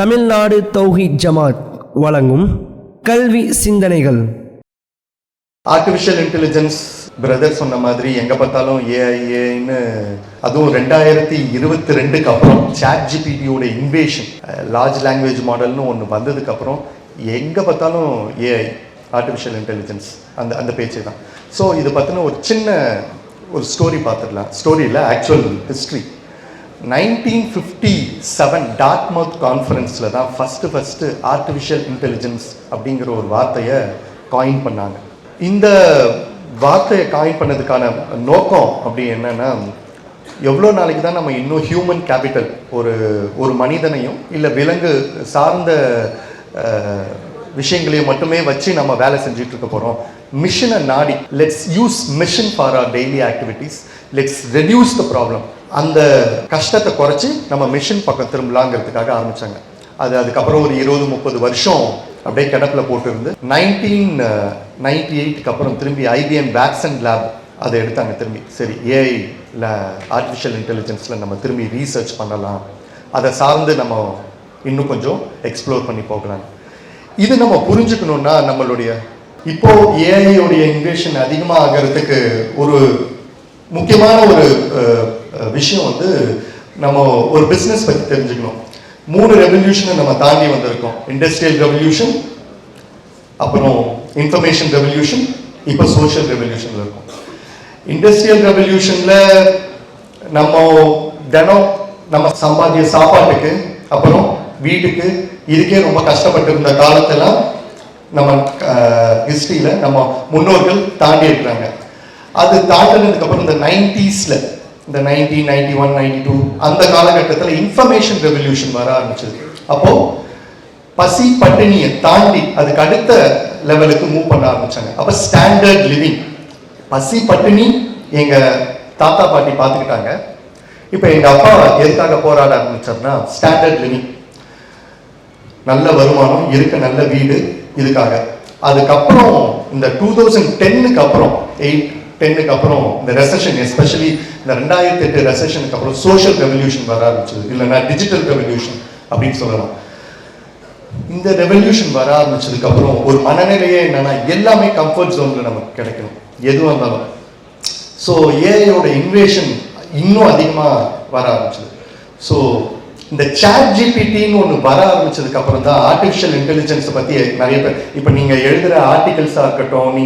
தமிழ்நாடு தௌஹீத் ஜமாத் வழங்கும் கல்வி சிந்தனைகள். ஆர்டிஃபிஷியல் இன்டெலிஜென்ஸ் பிரதர் சொன்ன மாதிரி எங்கே பார்த்தாலும் ஏஐன்னு, அதுவும் 2022 அப்புறம் ChatGPTயோட இன்வேஷன், லார்ஜ் லாங்குவேஜ் மாடல்னு ஒன்று வந்ததுக்கப்புறம் எங்கே பார்த்தாலும் ஏஐ, ஆர்டிஃபிஷியல் இன்டெலிஜென்ஸ், அந்த பேச்சு தான். ஸோ இது பற்றின ஒரு சின்ன ஸ்டோரி பார்த்துடலாம். ஸ்டோரியில் ஆக்சுவல் ஹிஸ்ட்ரி. 1957 டார்ட்மவுத் கான்ஃபரன்ஸில் தான் ஃபஸ்ட்டு ஆர்டிஃபிஷியல் இன்டெலிஜென்ஸ் அப்படிங்கிற ஒரு வார்த்தையை காயின் பண்ணாங்க. இந்த வார்த்தையை காயின் பண்ணதுக்கான நோக்கம் அப்படி என்னென்னா, எவ்வளோ நாளைக்கு தான் நம்ம இன்னும் ஹியூமன் கேபிட்டல், ஒரு மனிதனையும் இல்லை விலங்கு சார்ந்த விஷயங்களையும் மட்டுமே வச்சு நம்ம வேலை செஞ்சுட்டு இருக்க போகிறோம். மிஷினை நாடி, let's use machine for our daily activities, let's reduce the problem. அந்த கஷ்டத்தை குறைச்சி நம்ம மிஷின் பக்கம் திரும்பலாங்கிறதுக்காக ஆரம்பித்தாங்க. அதுக்கப்புறம் ஒரு 20-30 வருஷம் அப்படியே கிடப்பில் போட்டுருந்து 1998 அப்புறம் திரும்பி IBM வேக்சன் லேப் அதை எடுத்தாங்க. திரும்பி சரி ஏஐல ஆர்டிஃபிஷியல் இன்டெலிஜென்ஸில் நம்ம திரும்பி ரீசர்ச் பண்ணலாம், அதை சார்ந்து நம்ம இன்னும் கொஞ்சம் எக்ஸ்ப்ளோர் பண்ணி போகலாம். இது நம்ம புரிஞ்சுக்கணுன்னா நம்மளுடைய இப்போது ஏஐயோடைய இன்வேஷன் அதிகமாக ஆகிறதுக்கு ஒரு முக்கியமான ஒரு விஷயம் வந்து நம்ம ஒரு பிஸ்னஸ் பற்றி தெரிஞ்சுக்கணும். 3 ரெவல்யூஷனை நம்ம தாண்டி வந்திருக்கோம். இண்டஸ்ட்ரியல் ரெவல்யூஷன், அப்புறம் இன்ஃபர்மேஷன் ரெவல்யூஷன், இப்போ சோஷியல் ரெவல்யூஷனில் இருக்கும். இண்டஸ்ட்ரியல் ரெவல்யூஷனில் நம்ம தினம் நம்ம சம்பாதிய சாப்பாட்டுக்கு அப்புறம் வீட்டுக்கு இதுக்கே ரொம்ப கஷ்டப்பட்டு இருந்த காலத்தெல்லாம் நம்ம ஹிஸ்ட்ரியில் நம்ம முன்னோர்கள் தாண்டி இருக்கிறாங்க. அது தாண்டினதுக்கப்புறம் இந்த 90s, இந்த 1991, 92 அந்த காலகட்டத்தில் இன்ஃபர்மேஷன் ரெவல்யூஷன் வர ஆரம்பிச்சது. அப்போது பசி பட்டினியை தாண்டி அதுக்கு அடுத்த லெவலுக்கு மூவ் பண்ண ஆரம்பித்தாங்க. அப்போ ஸ்டாண்டர்ட் லிவிங், பசி பட்டினி எங்கள் தாத்தா பாட்டி பார்த்துக்கிட்டாங்க. இப்போ எங்கள் அப்பா எதுக்காக போராட ஆரம்பிச்சார்னா, ஸ்டாண்டர்ட் லிவிங், நல்ல வருமானம், இருக்க நல்ல வீடு, இதுக்காக. அதுக்கப்புறம் இந்த 2010க்கு அப்புறம் 8-10க்கு அப்புறம் இந்த ரெசெஷன், எஸ்பெஷலி இந்த 2008 ரெசெஷனுக்கு அப்புறம் சோஷியல் ரெவல்யூஷன் வர ஆரம்பிச்சது, இல்லைன்னா டிஜிட்டல் ரெவல்யூஷன் அப்படின்னு சொல்லலாம். இந்த ரெவல்யூஷன் வர ஆரம்பிச்சதுக்கு அப்புறம் ஒரு மனநிலையே என்னன்னா, எல்லாமே கம்ஃபர்ட் ஜோன்ல நமக்கு கிடைக்கணும் எதுவாக இருந்தாலும். ஸோ ஏஐயோட இன்வேஷன் இன்னும் அதிகமாக வர ஆரம்பிச்சது. ஸோ இந்த ChatGPTன்னு ஒன்று வர ஆரம்பிச்சதுக்கு அப்புறம் தான் ஆர்டிஃபிஷியல் இன்டெலிஜென்ஸை பற்றி நிறைய பேர், இப்போ நீங்கள் எழுதுகிற ஆர்டிகல்ஸாக இருக்கட்டும்,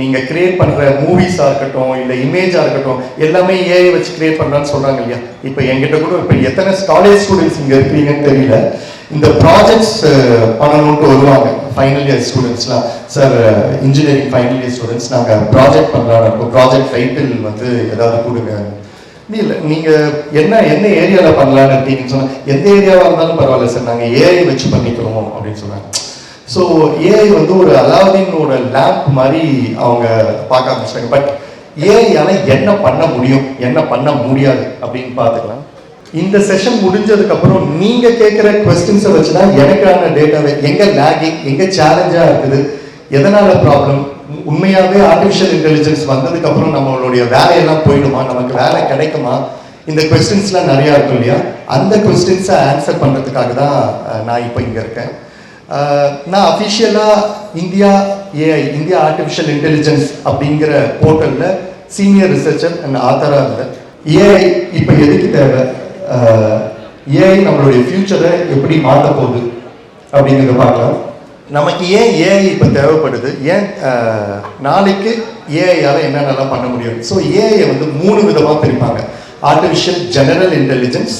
நீங்கள் கிரியேட் பண்ணுற மூவிஸாக இருக்கட்டும், இல்லை இமேஜாக இருக்கட்டும், எல்லாமே ஏஐ வச்சு கிரியேட் பண்ணுறான்னு சொல்கிறாங்க இல்லையா. இப்போ என்கிட்ட கூட இப்போ எத்தனை காலேஜ் ஸ்டூடெண்ட்ஸ் இங்கே இருக்கிறீங்கன்னு தெரியல, இந்த ப்ராஜெக்ட்ஸ் பண்ணணுன்ட்டு வருவாங்க ஃபைனல் இயர் ஸ்டூடெண்ட்ஸ்லாம். Sir engineering final year students நாங்கள் ப்ராஜெக்ட் பண்ணுறாங்க, ப்ராஜெக்ட் டைட்டில் வந்து ஏதாவது கொடுங்க. இல்லை நீங்கள் என்ன ஏரியாவில் பண்ணலான்னு இருக்கீங்கன்னு சொன்னால், எந்த ஏரியாவாக இருந்தாலும் பரவாயில்ல சார், நாங்கள் ஏஐ வச்சு பண்ணிக்கிறோம் அப்படின்னு சொன்னாங்க. ஸோ ஏஐ வந்து ஒரு அலாவுதீனோட லேம்ப் மாதிரி அவங்க பார்க்க ஆரம்பிச்சிட்டாங்க. பட் ஏஐயால் என்ன பண்ண முடியும், என்ன பண்ண முடியாது அப்படின்னு பார்த்துக்கலாம். இந்த செஷன் முடிஞ்சதுக்கப்புறம் நீங்கள் கேட்குற கொஸ்டின்ஸை வச்சு தான் எனக்கான டேட்டாவை எங்கே லேகிங், எங்கே சேலஞ்சாக இருக்குது, எதனால் ப்ராப்ளம், உண்மையாகவே ஆர்டிஃபிஷியல் இன்டெலிஜென்ஸ் வந்ததுக்கப்புறம் நம்மளுடைய வேலையெல்லாம் போயிடுமா, நமக்கு வேலை கிடைக்குமா, இந்த கொஸ்டின்ஸ்லாம் நிறையா இருக்கும் இல்லையா. அந்த கொஸ்டின்ஸை ஆன்சர் பண்ணுறதுக்காக தான் நான் இப்போ இங்கே இருக்கேன். நான் அஃபிஷியலாக இந்தியா ஆர்டிஃபிஷியல் இன்டெலிஜென்ஸ் அப்படிங்கிற போர்ட்டலில் சீனியர் ரிசர்ச்சர் அண்ட் ஆத்தராக இருந்தேன். ஏஐ இப்போ எதுக்கு தேவை, ஏஐ நம்மளுடைய ஃபியூச்சரை எப்படி மாற்ற போகுது அப்படிங்கிறத பார்க்கலாம். நமக்கு ஏன் ஏஐ இப்போ தேவைப்படுது, ஏன் நாளைக்கு ஏஐயால் என்னென்னலாம் பண்ண முடியும். ஸோ ஏஐயை வந்து 3 விதமாக பிரிப்பாங்க. Artificial general intelligence,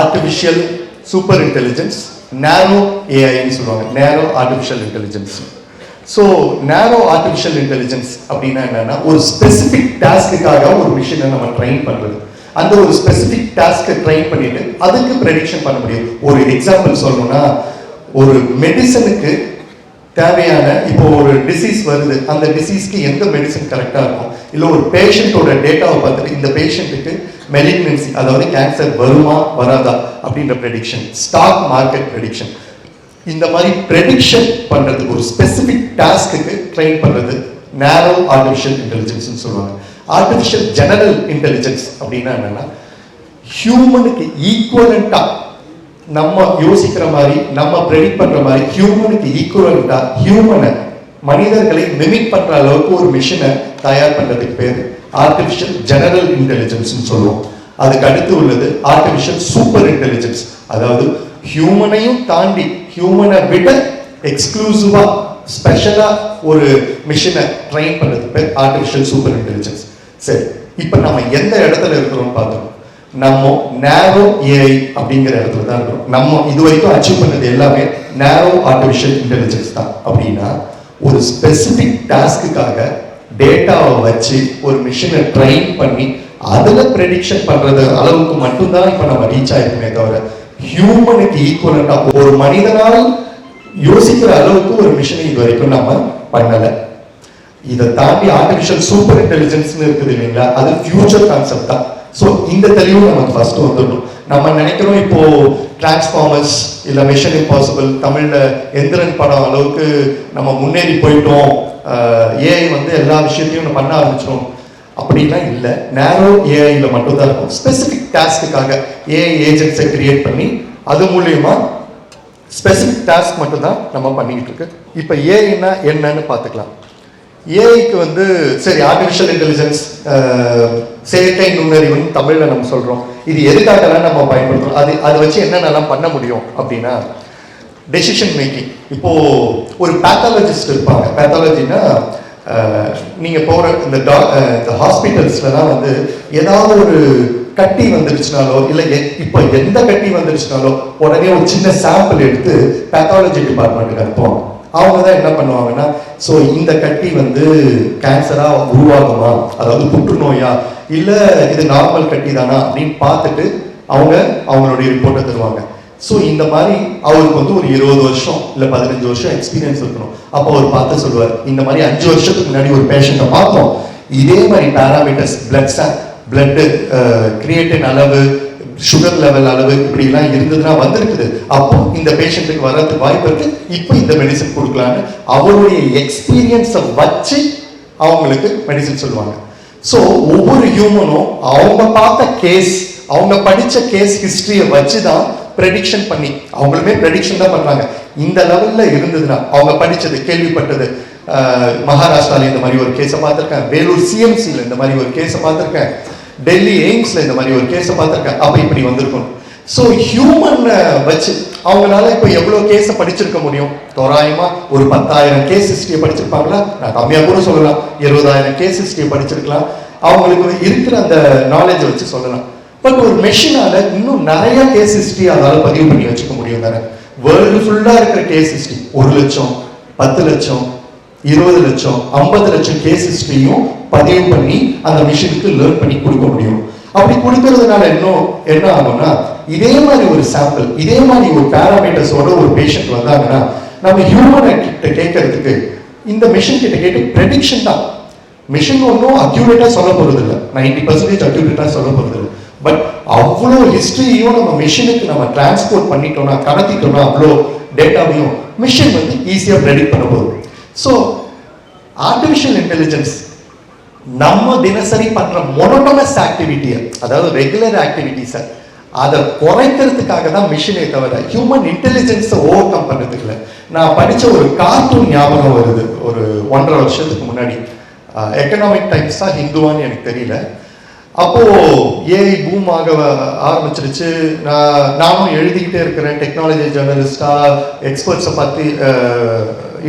artificial super intelligence, நேரோ ஏஐன்னு சொல்லுவாங்க, நேரோ ஆர்டிஃபிஷியல் இன்டெலிஜென்ஸ். ஸோ நேரோ ஆர்டிஃபிஷியல் இன்டெலிஜென்ஸ் அப்படின்னா என்னென்னா, ஒரு ஸ்பெசிஃபிக் டாஸ்க்குக்காக ஒரு மிஷினை நம்ம ட்ரெயின் பண்ணுறது. அந்த ஒரு ஸ்பெசிஃபிக் டாஸ்க்கை ட்ரெயின் பண்ணிட்டு அதுக்கு ப்ரெடிக்ஷன் பண்ண முடியும். ஒரு எக்ஸாம்பிள் சொல்லணும்னா, ஒரு மெடிசனுக்கு தேவையான, இப்போ ஒரு டிசீஸ் வருது, அந்த டிசீஸ்க்கு எந்த மெடிசன் கரெக்டாக இருக்கும், இல்லை ஒரு பேஷண்ட்டோட டேட்டாவை பார்த்துட்டு இந்த பேஷண்ட்டுக்கு மெலிக்னன்சி, அதாவது கேன்சர் வருமா வராதா அப்படின்ற ப்ரெடிக்ஷன், ஸ்டாக் மார்க்கெட் ப்ரெடிக்ஷன், இந்த மாதிரி ப்ரெடிக்ஷன் பண்ணுறதுக்கு ஒரு ஸ்பெசிஃபிக் டாஸ்க்கு ட்ரெயின் பண்ணுறது நேரோ ஆர்டிஃபிஷியல் இன்டெலிஜென்ஸ்னு சொல்லுவாங்க. ஆர்டிஃபிஷியல் ஜெனரல் இன்டெலிஜென்ஸ் அப்படின்னா என்னென்னா, ஹியூமனுக்கு ஈக்குவலண்ட்டாக நம்ம யோசிக்கிற மாதிரி நம்ம ப்ரெடிக்ட் பண்ற மாதிரி ஹியூமனுக்கு ஈக்குவலண்டா ஹியூமனை மனிதர்களை மிமிக் பண்ற அளவுக்கு ஒரு மிஷினை தயார் பண்றதுக்கு பேர் ஆர்டிஃபிஷியல் ஜெனரல் இன்டெலிஜென்ஸ் சொல்லுவோம். அதுக்கு அடுத்து உள்ளது ஆர்டிஃபிஷியல் சூப்பர் இன்டெலிஜென்ஸ், அதாவது ஹியூமனையும் தாண்டி ஹியூமனை விட எக்ஸ்க்ளூசிவா ஸ்பெஷலா ஒரு மிஷினை ட்ரெயின் பண்றதுக்கு பேர் ஆர்டிஃபிஷியல் சூப்பர் இன்டெலிஜென்ஸ். சரி, இப்போ நம்ம எந்த இடத்துல இருக்கிறோம் பார்த்தோம். நம்ம நேரோ ஏஐ அப்படிங்கிற இடத்துல தான் இருக்கிறோம். நம்ம இது வரைக்கும் அச்சீவ் பண்ணது எல்லாமே நேரோ ஆர்டிஃபிஷியல் இன்டெலிஜென்ஸ் தான். அப்படின்னா ஒரு ஸ்பெசிபிக் டாஸ்க்குக்காக டேட்டாவை வச்சு ஒரு மிஷினை ட்ரெயின் பண்ணி அதுல ப்ரெடிக்ஷன் பண்றது அளவுக்கு மட்டும்தான் இப்ப நம்ம ரீச் ஆயிருக்குமே தவிர ஹியூமனுக்கு ஈக்குவலண்டா ஒரு மனிதனால் யோசிக்கிற அளவுக்கு ஒரு மிஷினை இது வரைக்கும் நம்ம பண்ணல. இதை தாண்டி ஆர்டிஃபிஷியல் சூப்பர் இன்டெலிஜென்ஸ் இருக்குது இல்லைங்களா, அது ஃபியூச்சர் கான்செப்ட் தான். ஸோ இந்த தெளிவு நமக்கு ஃபர்ஸ்ட் வந்துடணும். நம்ம நினைக்கிறோம் இப்போ டிரான்ஸ்ஃபார்மர்ஸ் இல்லை மிஷன் இம்பாசிபிள் தமிழ்ல எந்திரன் படம் அளவுக்கு நம்ம முன்னேறி போயிட்டோம், ஏஐ வந்து எல்லா விஷயத்தையும் பண்ண ஆரம்பிச்சிடும் அப்படின்லாம் இல்லை. நேரோ ஏஐல மட்டும்தான் இருக்கும். ஸ்பெசிபிக் டாஸ்க்குக்காக ஏஐ ஏஜென்ட்ஸை கிரியேட் பண்ணி அது மூலியமா ஸ்பெசிபிக் டாஸ்க் மட்டும்தான் நம்ம பண்ணிக்கிட்டு இருக்கு. இப்போ ஏஐனா என்னன்னு பார்த்துக்கலாம். ஏஐக்கு வந்து சரி ஆர்டிஃபிஷியல் இன்டெலிஜென்ஸ் செயற்கை நுண்ணறிவுன்னு தமிழில் நம்ம சொல்கிறோம். இது எதுக்காகலாம் நம்ம பயன்படுத்துகிறோம், அதை வச்சு என்னென்னலாம் பண்ண முடியும் அப்படின்னா டெசிஷன் மேக்கிங். இப்போது ஒரு பேத்தாலஜிஸ்ட் இருப்பாங்க. பேத்தாலஜினா நீங்கள் போகிற இந்த ஹாஸ்பிட்டல்ஸ்லாம் வந்து ஏதாவது ஒரு கட்டி வந்துடுச்சுனாலோ இல்லை இப்போ எந்த கட்டி வந்துடுச்சுனாலோ உடனே ஒரு சின்ன சாம்பிள் எடுத்து பேத்தாலஜி டிபார்ட்மெண்ட்டுக்கு அனுப்புவாங்க. அவங்க தான் என்ன பண்ணுவாங்கன்னா, ஸோ இந்த கட்டி வந்து கேன்சரா உருவாகுமா, அதாவது புற்றுநோயா இல்லை இது நார்மல் கட்டி தானா அப்படின்னு பார்த்துட்டு அவங்களுடைய ரிப்போர்ட்டை தருவாங்க. ஸோ இந்த மாதிரி அவருக்கு வந்து ஒரு 20 வருஷம் இல்லை 15 வருஷம் எக்ஸ்பீரியன்ஸ் இருக்கணும். அப்போ அவர் பார்த்து சொல்லுவார், இந்த மாதிரி 5 வருஷத்துக்கு முன்னாடி ஒரு பேஷண்ட்டை பார்த்தோம், இதே மாதிரி பேராமீட்டர்ஸ் பிளட்டு கிரியேட்டின் அளவு சுகர் லெவல் அளவு இப்படிலாம் இருந்ததுன்னா வந்திருக்குது, அப்போ இந்த பேஷண்ட்டுக்கு வர்றதுக்கு வாய்ப்பு இருக்கு, இப்போ இந்த மெடிசன் கொடுக்கலான்னு அவருடைய எக்ஸ்பீரியன்ஸை வச்சு அவங்களுக்கு மெடிசன் சொல்லுவாங்க. ஸோ ஒவ்வொரு ஹியூமனும் அவங்க பார்த்த கேஸ் அவங்க படித்த கேஸ் ஹிஸ்டரியை வச்சு தான் ப்ரெடிக்ஷன் பண்ணி அவங்களுமே ப்ரெடிக்ஷன் தான் பண்ணுறாங்க. இந்த லெவலில் இருந்ததுன்னா அவங்க படித்தது கேள்விப்பட்டது, மகாராஷ்டிராவில் இந்த மாதிரி ஒரு கேஸை பார்த்துருக்கேன், வேலூர் சிஎம்சியில் இந்த மாதிரி ஒரு கேஸை பார்த்துருக்கேன், டெல்லி எய்ம்ஸ்ல இந்த மாதிரி ஒரு கேஸை பார்த்துருக்கேன், அப்போ இப்படி வந்திருக்கும். ஸோ ஹியூமன் வச்சு அவங்களால இப்போ எவ்வளோ கேஸை படிச்சிருக்க முடியும்? தோராயமா ஒரு 10,000 கேஸ் ஹிஸ்டரியை படிச்சிருப்பாங்களா? நான் கம்மியாக கூட சொல்லலாம், 20,000 கேஸ் ஹிஸ்டரியை படிச்சிருக்கலாம். அவங்களுக்கு இருக்கிற அந்த நாலேஜை வச்சு சொல்லலாம். பட் ஒரு மெஷினால இன்னும் நிறைய கேஸ் ஹிஸ்டரி அதால பதிவு பண்ணி வச்சுக்க முடியும் தானே. வேர்ல்டு ஃபுல்லா இருக்கிற கேஸ் ஹிஸ்டரி 1 லட்சம் 10 லட்சம் 20 லட்சம் 50 லட்சம் கேஸ் ஹிஸ்டரியும் பதிவு பண்ணி அந்த மிஷினுக்கு லேர்ன் பண்ணி கொடுக்க முடியும். அப்படி கொடுக்கறதுனால என்ன ஆகும்னா, இதே மாதிரி ஒரு சாம்பிள் இதே மாதிரி ஒரு பேராமீட்டர்ஸோட ஒரு பேஷண்ட் வந்தாங்கன்னா நம்ம ஹியூமன் கிட்ட கேட்கறதுக்கு இந்த மிஷின் கிட்ட கேட்டு ப்ரெடிக்ஷன் தான். மிஷின் ஒன்றும் அக்யூரேட்டா சொல்ல போறது இல்லை, 90% அக்யூரேட்டா சொல்ல போறது இல்லை. பட் அவ்வளோ ஹிஸ்டரியையும் நம்ம மிஷினுக்கு நம்ம டிரான்ஸ்போர்ட் பண்ணிட்டோம்னா கடத்திட்டோம்னா அவ்வளோ டேட்டாவையும் மிஷின் வந்து ஈஸியாக ப்ரெடிக்ட் பண்ண போகுது. ஸோ ஆர்டிஃபிஷியல் இன்டெலிஜென்ஸ் நம்ம தினசரி பண்ற மோனோட்டோனஸ் ஆக்டிவிட்டியை, அதாவது ரெகுலர் ஆக்டிவிட்டிஸை அதை குறைக்கிறதுக்காக தான் மிஷினை தவிர ஹியூமன் இன்டெலிஜென்ஸை ஓவர் கம் பண்ணுறதுக்கு இல்லை. நான் படித்த ஒரு கார்ட்டூன் ஞாபகம் வருது, ஒரு 1.5 வருஷத்துக்கு முன்னாடி. எக்கனாமிக் டைம்ஸா ஹிந்துவான்னு எனக்கு தெரியல. அப்போ ஏஐ பூம் ஆக ஆரம்பிச்சிருச்சு. நானும் எழுதிக்கிட்டே இருக்கிறேன், டெக்னாலஜி ஜேர்னலிஸ்டா எக்ஸ்பர்ட்ஸை பார்த்து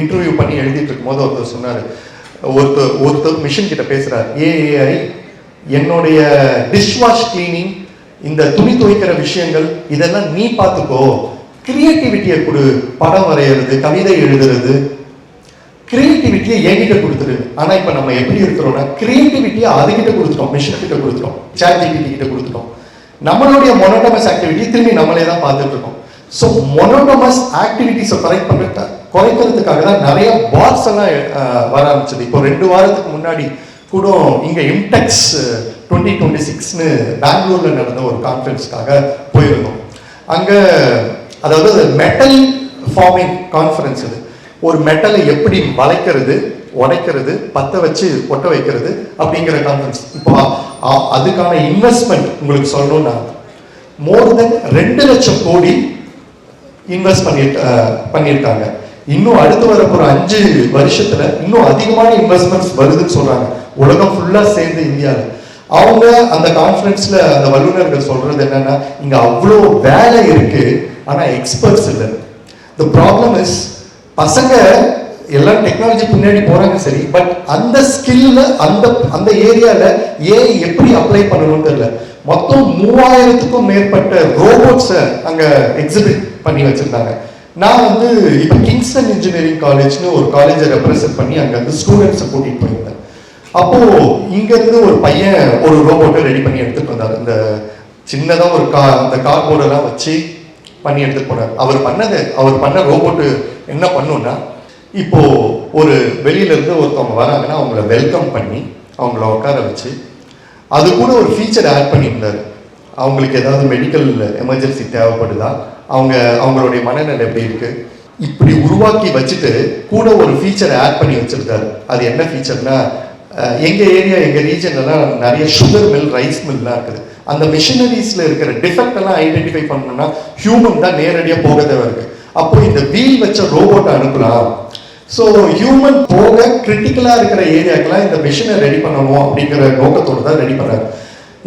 இன்டர்வியூ பண்ணி எழுதிட்டு இருக்கும்போது ஒருத்தர் சொன்னார், ஒருத்தர் மிஷின் கிட்ட பேசுறாரு, ஏஐ என்னுடைய டிஷ்வாஷ் கிளீனிங், இந்த துணி துவைக்கிற விஷயங்கள் இதெல்லாம் நீ பார்த்துக்கோ, கிரியேட்டிவிட்டியை கொடு, படம் வரைகிறது, கவிதை எழுதுறது, கிரியேட்டிவிட்டியை என்கிட்ட கொடுத்துரு. ஆனா இப்ப நம்ம எப்படி இருக்கிறோம்னா கிரியேட்டிவிட்டியை அதுகிட்ட கொடுத்துட்டோம், மிஷின் கிட்ட கொடுத்துட்டோம், சாட்ஜிபிடி கிட்ட கொடுத்துட்டோம். நம்மளுடைய மோனோட்டோமஸ் ஆக்டிவிட்டி திரும்பி நம்மளே தான் பார்த்துட்டு இருக்கோம். ஸோ மோனோட்டோமஸ் ஆக்டிவிட்டிஸை குறைக்கிறதுக்காக தான் நிறைய பாட்ஸ் எல்லாம் வர ஆரம்பிச்சது. இப்போ 2 வாரத்துக்கு முன்னாடி கூட இங்க இம்டெக்ஸ் 2026ன்னு பெங்களூர்ல நடந்த ஒரு கான்ஃபரன்ஸ்க்காக போயிருந்தோம். அங்க அதாவது மெட்டல் ஃபார்மிங் கான்ஃபரன்ஸ். இது ஒரு மெட்டலை எப்படி வளைக்கிறது, உடைக்கிறது, பற்ற வச்சு ஒட்ட வைக்கிறது அப்படிங்கிற கான்ஃபரன்ஸ். இப்போ அதுக்கான இன்வெஸ்ட்மெண்ட் உங்களுக்கு சொல்லணும்னா மோர் தென் 2 லட்சம் கோடி இன்வெஸ்ட் பண்ணியிருக்காங்க. இன்னும் அடுத்து வர ஒரு 5 வருஷத்துல இன்னும் அதிகமான இன்வெஸ்ட்மெண்ட்ஸ் வருதுன்னு சொல்றாங்க, உலகம் ஃபுல்லா சேர்ந்து இந்தியாவில். அவங்க அந்த கான்ஃபரன்ஸ்ல அந்த வல்லுநர்கள் சொல்றது என்னன்னா, இங்க அவ்வளோ வேலை இருக்கு, ஆனா எக்ஸ்பர்ட்ஸ் இல்லை. தி ப்ராப்ளம் இஸ், பசங்க எல்லாம் டெக்னாலஜி பின்னாடி போறாங்க சரி, பட் அந்த ஸ்கில்ல அந்த ஏரியால எப்படி அப்ளை பண்ணணும்னு தெரியல. மொத்தம் 3000க்கும் மேற்பட்ட ரோபோட்ஸை அங்க எக்ஸிபிட் பண்ணி வச்சிருந்தாங்க. நான் வந்து இப்போ கிங்ஸ்டன் இன்ஜினியரிங் காலேஜ்னு ஒரு காலேஜை ரெப்ரசென்ட் பண்ணி அங்க வந்து ஸ்டூடெண்ட்ஸை கூட்டிட்டு போயிருந்தேன். அப்போ இங்க இருந்து ஒரு பையன் ஒரு ரோபோட்டை ரெடி பண்ணி எடுத்துட்டு வந்தார். இந்த சின்னதா ஒரு அந்த கார்போர்டெல்லாம் வச்சு பண்ணி எடுத்துட்டு போனார். அவர் பண்ண ரோபோட்டு என்ன பண்ணுன்னா, இப்போ ஒரு வெளியில இருந்து ஒருத்தவங்க வராங்கன்னா அவங்கள வெல்கம் பண்ணி அவங்கள உட்கார வச்சு அது கூட ஒரு ஃபீச்சர் ஆட் பண்ணியிருந்தாரு. அவங்களுக்கு ஏதாவது மெடிக்கல் எமர்ஜென்சி தேவைப்படுதா, அவங்களுடைய மனநிலை எப்படி இருக்கு, இப்படி உருவாக்கி வச்சுட்டு கூட ஒரு ஃபீச்சரை ஆட் பண்ணி வச்சிருக்காரு. அது என்ன ஃபீச்சர்னா, எங்க ரீஜன்லாம் நிறைய சுகர் மில், ரைஸ் மில்லாம் இருக்குது. அந்த மிஷினரிஸ்ல இருக்கிற டிஃபெக்ட் எல்லாம் ஐடென்டிஃபை பண்ணணும்னா ஹியூமன் தான் நேரடியாக போக தேவை இருக்கு. அப்போ இந்த வீல் வச்ச ரோபோட்டை அனுப்பலாம். ஸோ ஹியூமன் போக கிரிட்டிக்கலாக இருக்கிற ஏரியாக்கெல்லாம் இந்த மிஷினை ரெடி பண்ணணும் அப்படிங்கிற நோக்கத்தோடு தான் ரெடி பண்ணார்.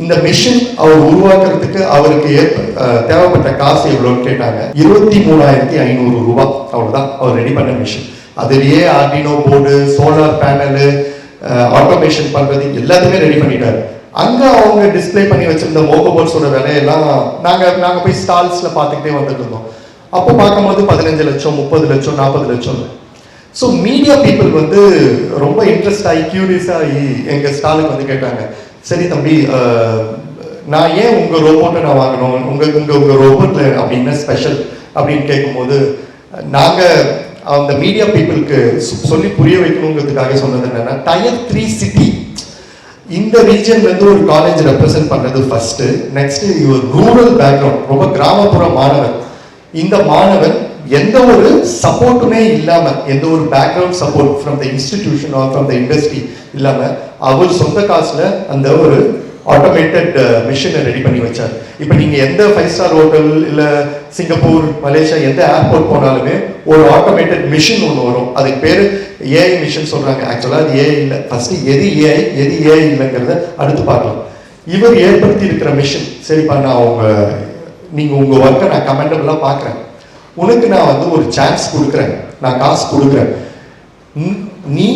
இந்த மிஷின் அவர் உருவாக்குறதுக்கு அவருக்கு தேவைப்பட்ட காசு எவ்வளோன்னு கேட்டாங்க. 23,500 ரூபாய், அவ்வளோதான் அவர் ரெடி பண்ண மிஷின். அதுலேயே Arduino board, solar panel, automation பண்ணுறது எல்லாத்தையுமே ரெடி பண்ணிட்டாரு. அங்கே அவங்க டிஸ்பிளே பண்ணி வச்சிருந்த மோகோபோர்ட்ஸோட விலையெல்லாம் நாங்கள் போய் ஸ்டால்ஸில் பார்த்துக்கிட்டே வந்துட்டு இருந்தோம். அப்போ பார்க்கும்போது 15 லட்சம், 30 லட்சம், 40 லட்சம். ஸோ மீடியா பீப்புள் வந்து ரொம்ப இன்ட்ரெஸ்ட் ஆகி கியூரியஸ் ஆகி எங்கள் ஸ்டாலுக்கு வந்து கேட்டாங்க, சரி தம்பி, நான் ஏன் உங்கள் ரோபோட்டை நான் வாங்கணும், உங்கள் ரோபோட்டில் அப்படின்னா ஸ்பெஷல் அப்படின்னு கேட்கும்போது, நாங்கள் அந்த மீடியா பீப்புளுக்கு சொல்லி புரிய வைக்கணுங்கிறதுக்காக சொன்னது என்னன்னா, Tier 3 சிட்டி இந்த ரீஜன்லேருந்து ஒரு காலேஜ் ரெப்ரசென்ட் பண்ணுறது ஃபர்ஸ்ட்டு. நெக்ஸ்ட் இவர் ரூரல் பேக்ரவுண்ட், ரொம்ப கிராமப்புற மாணவர். இந்த மாணவன் எந்த ஒரு சப்போர்ட்டுமே இல்லாமல், எந்த ஒரு background support from the institution R from the industry இல்லாமல் அவர் சொந்த காசில் அந்த ஒரு ஆட்டோமேட்டட் மிஷினை ரெடி பண்ணி வச்சார். இப்போ நீங்கள் எந்த 5 ஸ்டார் ஹோட்டல் இல்லை சிங்கப்பூர், மலேசியா எந்த ஏர்போர்ட் போனாலுமே ஒரு ஆட்டோமேட்டட் மிஷின் ஒன்று வரும். அதுக்கு பேர் ஏஐ மிஷின் சொல்கிறாங்க. ஆக்சுவலாக அது ஏஐ இல்லை. ஃபஸ்ட்டு எது ஏஐ இல்லைங்கிறத அடுத்து பார்க்கலாம். இவர் ஏற்படுத்தி இருக்கிற மிஷின், சரிப்பா நான் நீங்கள் உங்கள் ஒர்க்கை நான் கமெண்டபிளாக பார்க்குறேன், உனக்கு நான் வந்து ஒரு சான்ஸ் கொடுக்குறேன், நான் காசு கொடுக்குறேன், நீ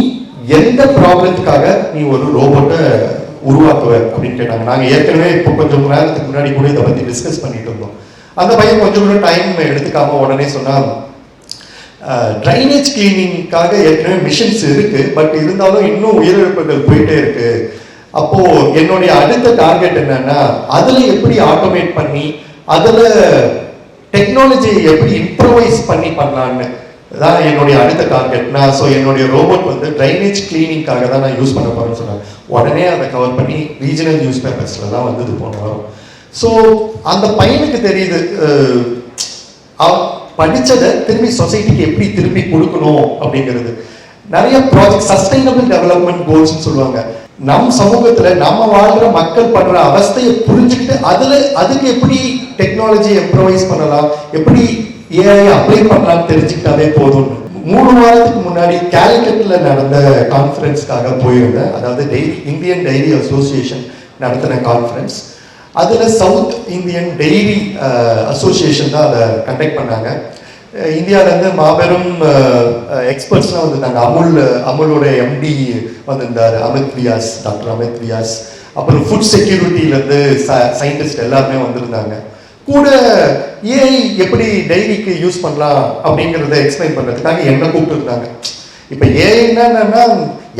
எந்த ப்ராப்ளத்துக்காக நீ ஒரு ரோபோட்டை உருவாக்குவ அப்படின்னு கேட்டாங்க. நாங்கள் ஏற்கனவே இப்போ கொஞ்சம் நேரத்துக்கு முன்னாடி கூட இதை பற்றி டிஸ்கஸ் பண்ணிட்டு இருந்தோம். அந்த பையன் கொஞ்சம் கூட டைம் எடுத்துக்காம உடனே சொன்னால், ட்ரைனேஜ் கிளீனிங்காக ஏற்கனவே மிஷின்ஸ் இருக்கு, பட் இருந்தாலும் இன்னும் உயிரிழப்புகள் போயிட்டே இருக்கு. அப்போ என்னுடைய அடுத்த டார்கெட் என்னன்னா, அதுல எப்படி ஆட்டோமேட் பண்ணி அதுல டெக்னாலஜி எப்படி இம்ப்ரூவைஸ் பண்ணலான்னு தான் என்னுடைய அடுத்த டார்கெட். ஸோ என்னுடைய ரோபோட் வந்து ட்ரைனேஜ் கிளீனிங்காக தான் நான் யூஸ் பண்ண போறேன்னு சொன்னாங்க. உடனே அதை கவர் பண்ணி ரீஜனல் நியூஸ் பேப்பர்ஸ்லாம் வந்தது போன வாரம். ஸோ அந்த பையனுக்கு தெரியுது, படித்ததை திரும்பி சொசைட்டிக்கு எப்படி திரும்பி கொடுக்கணும் அப்படிங்கிறது. நிறைய ப்ராஜெக்ட், சஸ்டைனபிள் டெவலப்மெண்ட் கோல்ஸ்ன்னு சொல்லுவாங்க. நம் சமூகத்துல நம்ம வாழ்ற மக்கள் படுற அவஸ்தையை புரிஞ்சுக்கிட்டு அதுக்கு எப்படி டெக்னாலஜி இம்ப்ரூவைஸ் பண்ணலாம், எப்படி ஏஐ அப்ளை பண்ணலாம்னு தெரிஞ்சுக்கிட்டாலே போதும். 3 வாரத்துக்கு முன்னாடி கேலிக்கட்ல நடந்த கான்ஃபரன்ஸ்க்காக போயிருந்தேன். அதாவது இந்தியன் டைரி அசோசியேஷன் நடத்தின கான்ஃபரன்ஸ். அதுல சவுத் இந்தியன் டைரி அசோசியேஷன் தான் அதை கண்டக்ட் பண்ணாங்க. இந்தியாவிலேருந்து மாபெரும் எக்ஸ்பர்ட்ஸ்லாம் வந்திருந்தாங்க. அமுலோட எம்டி வந்திருந்தார், டாக்டர் அமித் வியாஸ். அப்புறம் ஃபுட் செக்யூரிட்டியிலேருந்து சயின்டிஸ்ட் எல்லாருமே வந்திருந்தாங்க. கூட ஏஐ எப்படி டைரிக்கு யூஸ் பண்ணலாம் அப்படிங்கிறத எக்ஸ்பிளைன் பண்ணுறதுக்காக என்ன கூப்பிட்டு இருந்தாங்க. இப்போ ஏஐன்னா என்னன்னா,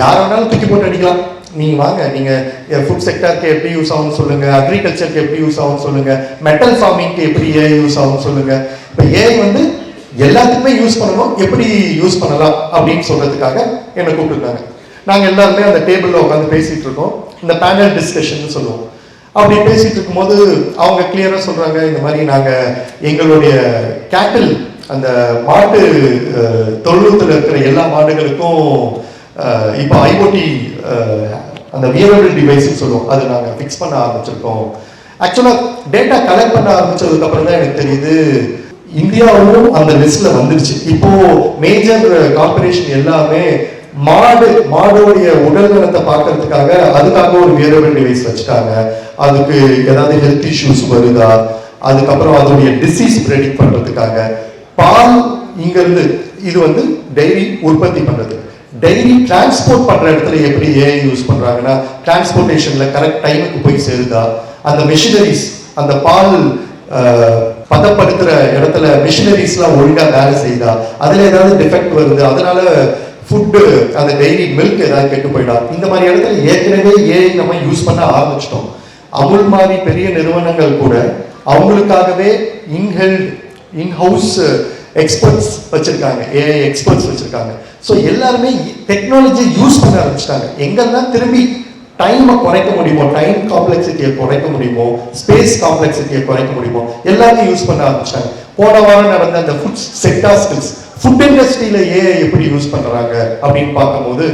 யார் வேணாலும் தூக்கி போட்டு அடிக்கலாம். நீங்கள் வாங்க, நீங்கள் ஃபுட் செக்டருக்கு எப்படி யூஸ் ஆகும்னு சொல்லுங்கள், அக்ரிகல்ச்சருக்கு எப்படி யூஸ் ஆகும்னு சொல்லுங்கள், மெட்டல் ஃபார்மிங்க்கு எப்படி ஏஐ யூஸ் ஆகும்னு சொல்லுங்கள். இப்போ ஏஐ வந்து எல்லாத்துக்குமே யூஸ் பண்ணணும், எப்படி யூஸ் பண்ணலாம் அப்படின்னு சொல்றதுக்காக என்னை கூப்பிட்டுருந்தாங்க. நாங்கள் எல்லாருமே அந்த டேபிளில் உட்காந்து பேசிட்டு இருக்கோம். இந்த பேனல் டிஸ்கஷன் சொல்லுவோம். அப்படி பேசிட்டு இருக்கும்போது அவங்க கிளியராக சொல்றாங்க, இந்த மாதிரி நாங்கள் எங்களுடைய கேட்டில், அந்த மாட்டு தொழுவத்தில் இருக்கிற எல்லா மாடுகளுக்கும் இப்போ ஐஓடி அந்த வியரபிள் டிவைஸ்ன்னு சொல்லுவோம், அது நாங்கள் ஃபிக்ஸ் பண்ண ஆரம்பிச்சிருக்கோம். ஆக்சுவலாக டேட்டா கலெக்ட் பண்ண ஆரம்பிச்சதுக்கு அப்புறம் தான் எனக்கு தெரியுது, இந்தியாவும் அந்த லிஸ்ட்ல வந்துருச்சு. இப்போ மேஜர் கார்பரேஷன் எல்லாமே மாடோடைய உடல் நலத்தை பார்க்கறதுக்காக அதுக்காக ஒரு வியரபிள் டிவைஸ் வச்சுட்டாங்க. அதுக்கு ஏதாவது ஹெல்த் இஷ்யூஸ் வருதா, அதுக்கப்புறம் அதோடைய டிசீஸ் ப்ரெடிக்ட் பண்றதுக்காக பால் இங்க இருந்து இது வந்து டைரி உற்பத்தி பண்றது, டைரி டிரான்ஸ்போர்ட் பண்ற இடத்துல எப்படி ஏஐ யூஸ் பண்றாங்கன்னா டிரான்ஸ்போர்டேஷன்ல கரெக்ட் டைமுக்கு போய் சேருதா, அந்த மெஷினரிஸ் அந்த பால் பதப்படுத்துற இடத்துல மிஷினரிஸ்லாம் ஒழுங்கா வேலை செய்தா, அதுல ஏதாவது டிஃபெக்ட் வருது, அதனால ஃபுட்டு அந்த டெய்ரி மில்க் ஏதாவது கெட்டு போயிடும். இந்த மாதிரி இடத்துல ஏற்கனவே ஏஐ நம்ம யூஸ் பண்ண ஆரம்பிச்சிட்டோம். அமுல் மாதிரி பெரிய நிறுவனங்கள் கூட அவங்களுக்காகவே இன்ஹவுஸ் எக்ஸ்பர்ட்ஸ் வச்சிருக்காங்க, ஏஐ எக்ஸ்பர்ட்ஸ் வச்சிருக்காங்க. ஸோ எல்லாருமே டெக்னாலஜி யூஸ் பண்ண ஆரம்பிச்சிட்டாங்க. எங்கெல்லாம் திரும்பி டைமை குறைக்க முடியுமோ, டைம் காம்ப்ளெக்சிட்டியை குறைக்க முடியுமோ, ஸ்பேஸ் காம்ப்ளெக்சிட்டியை குறைக்க முடியுமோ எல்லாமே யூஸ் பண்ண ஆரம்பிச்சிட்டாங்க. போன வாரம் நடந்த அந்த ஃபுட் செக்டார் ஸ்கில்ஸ், ஃபுட் இண்டஸ்ட்ரியில ஏஐ எப்படி யூஸ் பண்றாங்க அப்படின்னு பார்க்கும்போது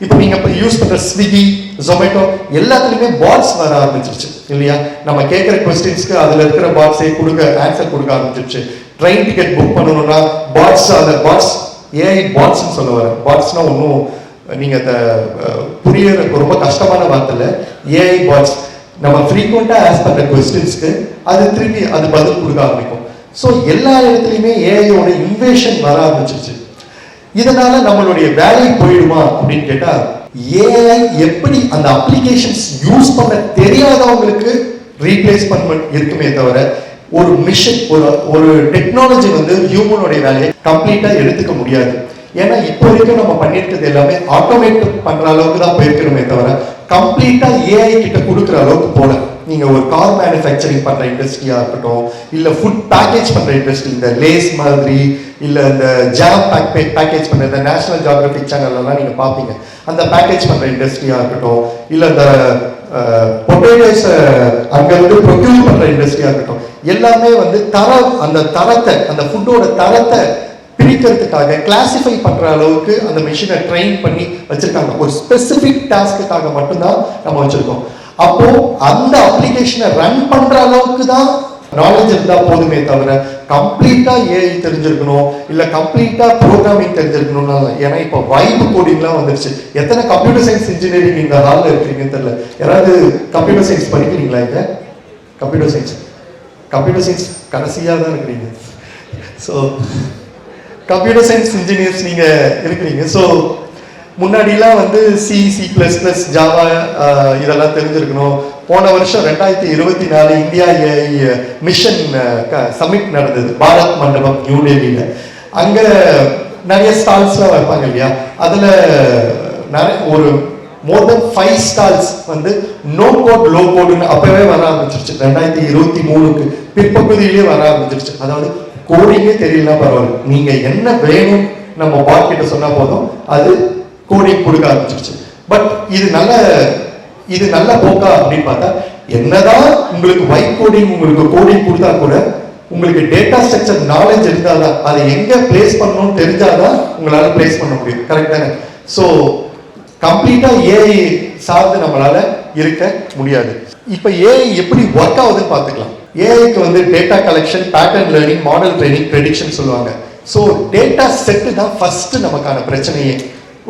இப்போ நீங்க இப்போ யூஸ் பண்ற ஸ்விக்கி, ஜொமேட்டோ எல்லாத்துலயுமே பாட்ஸ் வர ஆரம்பிச்சிருச்சு இல்லையா? நம்ம கேட்கிற கொஸ்டின்ஸ்க்கு அதுல இருக்கிற பாட்ஸே ஆன்சர் கொடுக்க ஆரம்பிச்சிருச்சு. ட்ரெயின் டிக்கெட் புக் பண்ணணும்னா பாட்ஸ், அந்த பாட்ஸ் ஏஐ பாட்ஸ்ன்னு சொல்ல வரேன். பாட்ஸ்னா ஒன்றும் நீங்க புரியற ரொம்ப கஷ்டமான வார்த்தையில ஏஐ பாட்ஸ் நம்ம ஃப்ரீக்வெண்டா ஆஸ்க் பண்ற கொஸ்டின்ஸ்க்கு அது திருப்பி அது பதில் கொடுக்க ஆரம்பிக்கும். ஸோ எல்லா இடத்துலையுமே ஏஐயோட இன்வேஷன் வர ஆரம்பிச்சிருச்சு. இதனால நம்மளுடைய வேலை போயிடுமா அப்படின்னு கேட்டா, ஏஐ எப்படி அந்த அப்ளிகேஷன்ஸ் யூஸ் பண்ண தெரியாதவங்களுக்கு ரீப்ளேஸ்மெண்ட் இருக்குமே தவிர ஒரு மிஷின் ஒரு டெக்னாலஜி வந்து ஹியூமனுடைய வேலையை கம்ப்ளீட்டா எடுத்துக்க முடியாது. ஏன்னா இப்போ வரைக்கும் நம்ம பண்ணிருக்கிறது எல்லாமே ஆட்டோமேட் பண்ற அளவுக்கு தான் போயிருக்கணுமே தவிர கம்ப்ளீட்டா ஏஐ கிட்ட கொடுக்குற அளவுக்கு போல. நீங்க ஒரு கார் மேனுஃபேக்சரிங் பண்ற இண்டஸ்ட்ரியா இருக்கட்டும், இல்ல ஃபுட் பேக்கேஜ் பண்ற இண்டஸ்ட்ரி, இந்த லேஸ் மாதிரி, இல்ல இந்த ஜாம் பேக்கேஜ் பண்ற இந்த நேஷனல் ஜியோகிராபிக் சேனல்லாம் நீங்க பாப்பீங்க, அந்த பேக்கேஜ் பண்ற இண்டஸ்ட்ரியா இருக்கட்டும், இல்ல இந்த பொட்டேட்டோஸ் அங்க வந்து ப்ரொக்யூர் பண்ற இண்டஸ்ட்ரியா இருக்கட்டும், எல்லாமே வந்து அந்த தரத்தை, அந்த ஃபுட்டோட தரத்தை பிரிக்கிறதுக்காக கிளாசிஃபை பண்ற அளவுக்கு அந்த மெஷினை ட்ரெயின் பண்ணி வச்சிருக்காங்க. ஒரு ஸ்பெசிபிக் டாஸ்க்குக்காக மட்டும்தான் நம்ம வச்சிருக்கோம். அப்போ அந்த அப்ளிகேஷனை ரன் பண்ற அளவுக்கு தான் நாலேஜ் இருந்தா போதுமே தவிர கம்ப்ளீட்டா ஏஐ தெரிஞ்சிருக்கணும் இல்ல கம்ப்ளீட்டா ப்ரோக்ராமிங் தெரிஞ்சிருக்கணும்னா. ஏன்னா இப்போ வைப் கோடிங்லாம் வந்துருச்சு. எத்தனை கம்ப்யூட்டர் சயின்ஸ் இன்ஜினியரிங் இந்த ஹாலில் இருக்கீங்கன்னு தெரியல. யாராவது கம்ப்யூட்டர் சயின்ஸ் படிக்கிறீங்களா? இங்க கம்ப்யூட்டர் சயின்ஸ் கடைசியாக தான் இருக்கிறீங்க. ஸோ கம்ப்யூட்டர் சயின்ஸ் இன்ஜினியர்ஸ் நீங்க இருக்கிறீங்க. ஸோ முன்னாடிலாம் வந்து C++, ஜாவா இதெல்லாம் தெரிஞ்சிருக்கணும். போன வருஷம் 2024 இந்தியா ஏஐ மிஷன் சமிட் நடந்தது, பாரத் மண்டபம், நியூ டெல்லியில. அங்க நிறைய ஸ்டால்ஸ்லாம் வைப்பாங்க இல்லையா? அதுல நிறைய ஒரு மோர் தென் 5 ஸ்டால்ஸ் வந்து நோ கோட் லோ கோடுன்னு அப்பவே வர ஆரம்பிச்சிருச்சு. 2023க்கு பிற்பகுதியிலேயே வர ஆரம்பிச்சிருச்சு. அதாவது கோடிங்கே தெரியலனா பரவாயில்ல, நீங்க என்ன வேணும் நம்ம பாட் கிட்ட சொன்னா போதும், அது கோடிங் கொடுக்க ஆரம்பிச்சிருச்சு. பட் இது நல்ல போக்கா அப்படின்னு பார்த்தா, என்னதான் உங்களுக்கு வைட் கோடிங் உங்களுக்கு கோடிங் கொடுத்தா கூட உங்களுக்கு டேட்டா ஸ்ட்ரக்சர் நாலேஜ் இருந்தாதான், அதை எங்க பிளேஸ் பண்ணணும்னு தெரிஞ்சாதான் உங்களால பிளேஸ் பண்ண முடியும். கரெக்ட் தானே? ஸோ கம்ப்ளீட்டா ஏஐ சார்ந்து நம்மளால இருக்க முடியாது. இப்ப ஏஐ எப்படி ஒர்க் ஆகுதுன்னு பார்த்துக்கலாம். ஏஐக்கு வந்து data collection, pattern learning, model training, prediction சொல்லுவாங்க. ஸோ டேட்டா செட்டு தான் ஃபர்ஸ்ட் நமக்கான பிரச்சனையே.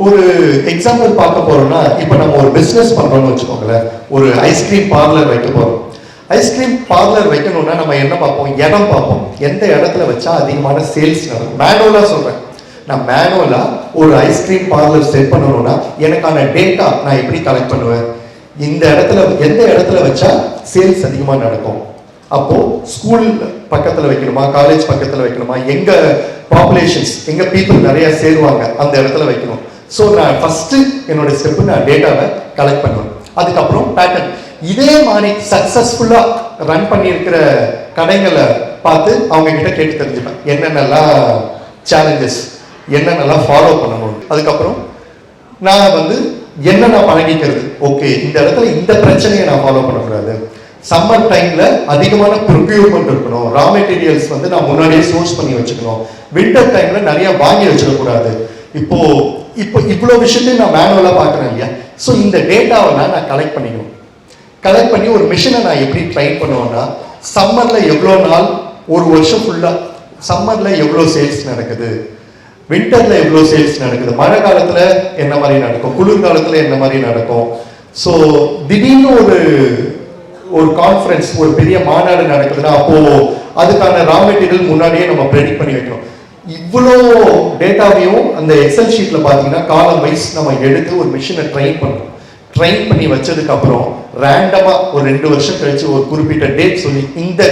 ஒரு எக்ஸாம்பிள் பார்க்க போறோம்னா, இப்போ நம்ம ஒரு பிஸ்னஸ் பண்றோம்னு வச்சுக்கோங்களேன். ஒரு ஐஸ்கிரீம் பார்லர் வைக்க போறோம். ஐஸ்கிரீம் பார்லர் வைக்கணும்னா நம்ம என்ன பார்ப்போம்? இடம் பார்ப்போம். எந்த இடத்துல வச்சா அதிகமான சேல்ஸ் நடக்கும். மேனுவலா சொல்றேன், நான் மேனுவலா ஒரு ஐஸ்கிரீம் பார்லர் செட் பண்ணணும்னா எனக்கான டேட்டா நான் எப்படி கலெக்ட் பண்ணுவேன்? இந்த இடத்துல எந்த இடத்துல வச்சா சேல்ஸ் அதிகமா நடக்கும்? அப்போ ஸ்கூல் பக்கத்துல வைக்கணுமா, காலேஜ் பக்கத்துல வைக்கணுமா, எங்க பாப்புலேஷன்ஸ், எங்க பீப்புள் நிறைய சேருவாங்க அந்த இடத்துல வைக்கணும். ஸோ நான் ஃபர்ஸ்ட் என்னோட ஸ்டெப்பு நான் டேட்டாவை கலெக்ட் பண்ணுவேன். அதுக்கப்புறம் பேட்டர்ன். இதே மாதிரி சக்சஸ்ஃபுல்லா ரன் பண்ணியிருக்கிற கடைகளை பார்த்து அவங்க கிட்ட கேட்டு தெரிஞ்சுப்பேன் என்னென்னலாம் சேலஞ்சஸ், என்னென்னலாம் ஃபாலோ பண்ணணும். அதுக்கப்புறம் நான் வந்து என்ன நான் பழகிக்கிறது. ஓகே, இந்த இடத்துல இந்த பிரச்சனையை நான் ஃபாலோ பண்ணக்கூடாது. சம்மர் டைம்ல அதிகமான ப்ரொக்யூர்மெண்ட் இருக்கணும். ரா மெட்டீரியல்ஸ் வந்து நான் முன்னாடியே சோர்ஸ் பண்ணி வச்சுக்கணும். வின்டர் டைம்ல நிறைய வாங்கி வச்சிடக்கூடாது. இப்போ இவ்வளோ விஷயத்தையும் நான் மேனுவலா பார்க்குறேன் இல்லையா? ஸோ இந்த டேட்டாவை நான் கலெக்ட் பண்ணிக்கணும். கலெக்ட் பண்ணி ஒரு மிஷினை நான் எப்படி ட்ரைன் பண்ணுவேன்னா, சம்மர்ல எவ்வளோ நாள், ஒரு வருஷம் ஃபுல்லா சம்மர்ல எவ்வளோ சேல்ஸ் நடக்குது, வின்டர்ல எவ்வளோ சேல்ஸ் நடக்குது, மழை காலத்துல என்ன மாதிரி நடக்கும், குளிர் காலத்துல என்ன மாதிரி நடக்கும். ஸோ திடீர்னு ஒரு கான்ஃபரன்ஸ், ஒரு பெரிய மாநாடு நடக்குதுன்னா அப்போ அதுக்கான ரா மெட்டீரியல் முன்னாடியே நம்ம ப்ரெடிக்ட் பண்ணி வைக்கணும். இவ்வளோ டேட்டாவையும் அந்த எக்ஸல் ஷீட்ல பார்த்தீங்கன்னா காலம் வைஸ் நம்ம எடுத்து ஒரு மிஷினை ட்ரெயின் பண்ணணும். ட்ரெயின் பண்ணி வச்சதுக்கு அப்புறம் ரேண்டமா ஒரு 2 வருஷம் கழிச்சு ஒரு குறிப்பிட்ட டேட் சொல்லி இந்த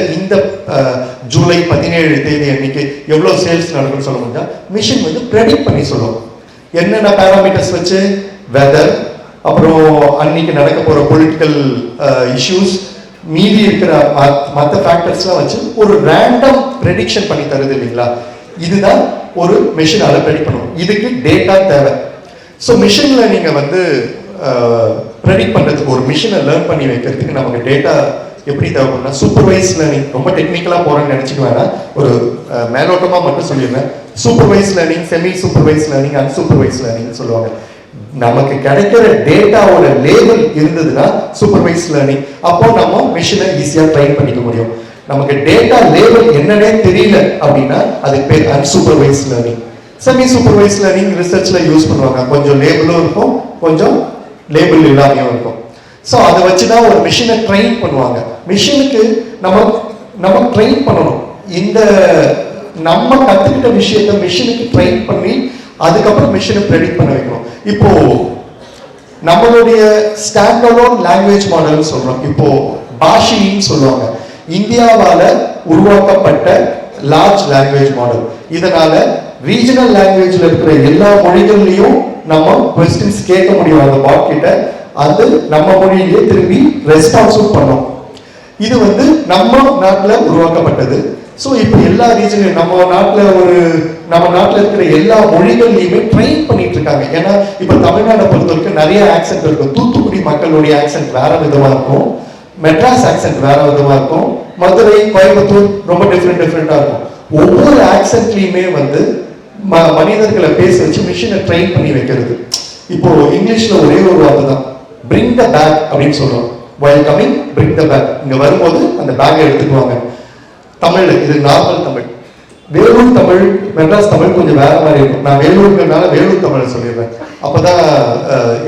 ஜூலை 17 தேதி அன்னைக்கு எவ்வளோ சேல்ஸ் நடக்கும்னு சொல்ல முடிஞ்சா மிஷின் வந்து ப்ரெடிக்ட் பண்ணி சொல்லும். என்னென்ன பேராமீட்டர்ஸ் வச்சு, வெதர், அப்புறம் அன்னைக்கு நடக்க போற பொலிட்டிக்கல் இஷ்யூஸ், மீதி இருக்கிற மற்ற ஃபேக்டர்ஸ்லாம் வச்சு ஒரு ரேண்டம் ப்ரெடிக்ஷன் பண்ணி தருது இல்லைங்களா. இதுதான் ஒரு மிஷினால ப்ரெடிக்ட் பண்ணுவோம். இதுக்கு டேட்டா தேவை. ஸோ மிஷின்ல நீங்க வந்து ப்ரெடிக்ட் பண்றதுக்கு, ஒரு மிஷினை லேர்ன் பண்ணி வைக்கிறதுக்கு நமக்கு டேட்டா எப்படி தேவைப்படும்னா சூப்பர்வைஸ் லேர்னிங். ரொம்ப டெக்னிக்கலா போறேன்னு நினைச்சுக்க வேணாம், ஒரு மேலோட்டமா மட்டும் சொல்லிடுறேன். Supervise learning, semi supervised learning, unsupervised learning சொல்லுவாங்க. நமக்கு கிடைக்கிற டேட்டாவோட லேபிள் இருந்ததுன்னா சூப்பர்வைஸ் லேர்னிங், அப்போ நம்ம மிஷினை ஈஸியா ட்ரெயின் பண்ணிக்க முடியும். நமக்கு டேட்டா லேபிள் என்னன்னே தெரியல அப்படின்னா அதுக்கு பேர் unsupervised learning. Semi supervised learning ரிசர்ச்ல யூஸ் பண்ணுவாங்க. கொஞ்சம் லேபிளும் இருக்கும், கொஞ்சம் லேபிள் இல்லாமையும் இருக்கும். ஸோ அதை வச்சுதான் ஒரு மிஷினை ட்ரெயின் பண்ணுவாங்க. மிஷினுக்கு நம்ம ட்ரெயின் பண்ணணும். இந்த நம்ம கத்துக்கிட்ட விஷயத்த மிஷினுக்கு ட்ரெயின் பண்ணி அதுக்கப்புறம் மிஷினை ப்ரெடிக்ட் பண்ண வைக்கணும். இப்போ நம்மளுடைய ஸ்டாண்டர்ட் லாங்குவேஜ் மாடல் சொல்றோம். இப்போ பாஷின்னு சொல்லுவாங்க. இந்தியாவால உருவாக்கப்பட்ட லார்ஜ் லாங்குவேஜ் மாடல். இதனால ரீஜனல் லாங்குவேஜ்ல இருக்கிற எல்லா மொழிகள்லயும் நம்ம கொஸ்டின்ஸ் கேட்க முடியும் அந்த பாட் கிட்ட. அது நம்ம மொழியிலேயே திரும்பி ரெஸ்பான்ஸும் பண்ணும். இது வந்து நம்ம நாட்டுல உருவாக்கப்பட்டது. ஸோ இப்போ எல்லா ரீஜன்லையும் நம்ம நாட்டில் இருக்கிற எல்லா மொழிகள்லையுமே ட்ரெயின் பண்ணிட்டு இருக்காங்க. ஏன்னா இப்போ தமிழ்நாட்டை பொறுத்த வரைக்கும் நிறைய ஆக்சென்ட் இருக்கும். தூத்துக்குடி மக்களுடைய ஆக்சென்ட் வேற விதமா இருக்கும், மெட்ராஸ் ஆக்சென்ட் வேற விதமா இருக்கும், மதுரை, கோயம்புத்தூர் ரொம்ப டிஃப்ரெண்டா இருக்கும். ஒவ்வொரு ஆக்சென்ட்லயுமே வந்து மனிதர்களை பேச வச்சு மிஷினை ட்ரெயின் பண்ணி வைக்கிறது. இப்போ இங்கிலீஷ்ல ஒரே ஒரு வார்த்தை தான், பிரிங் த பேக் அப்படின்னு சொல்றோம். while coming bring the bag. இங்க வரும்போது அந்த பேக்கை எடுத்துக்குவாங்க. தமிழ் இது நார்மல் தமிழ். வேலூர் தமிழ், மெட்ராஸ் தமிழ் கொஞ்சம் வேற மாதிரி இருக்கும். நான் வேலூருக்குனால வேலூர் தமிழ் சொல்லிடுறேன். அப்பதான்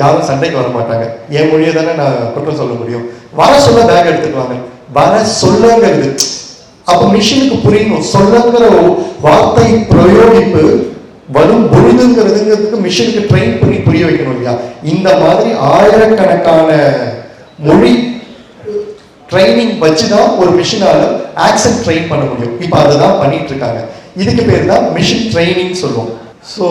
யாரும் சண்டைக்கு வர மாட்டாங்க. என் மொழியை தானே நான் குற்றம் சொல்ல முடியும். வர சொல்ல பேக் எடுத்துக்குவாங்க. வர சொல்லங்கிறது அப்ப மிஷினுக்கு புரியணும். சொல்லங்கிற வார்த்தை பிரயோகிப்பு வரும் பொழுதுங்கிறதுங்கிறதுக்கு மிஷினுக்கு ட்ரெயின் பண்ணி புரிய வைக்கணும் இல்லையா. இந்த மாதிரி ஆயிரக்கணக்கான மொழி ட்ரைனிங் வச்சுதான் ஒரு மிஷினால ஆக்சென்ட் ட்ரெயின் பண்ண முடியும். இப்ப அதுதான் பண்ணிட்டு இருக்காங்க. இதுக்கு பேர் தான் மிஷின் ட்ரைனிங் சொல்லுவோம். ஸோ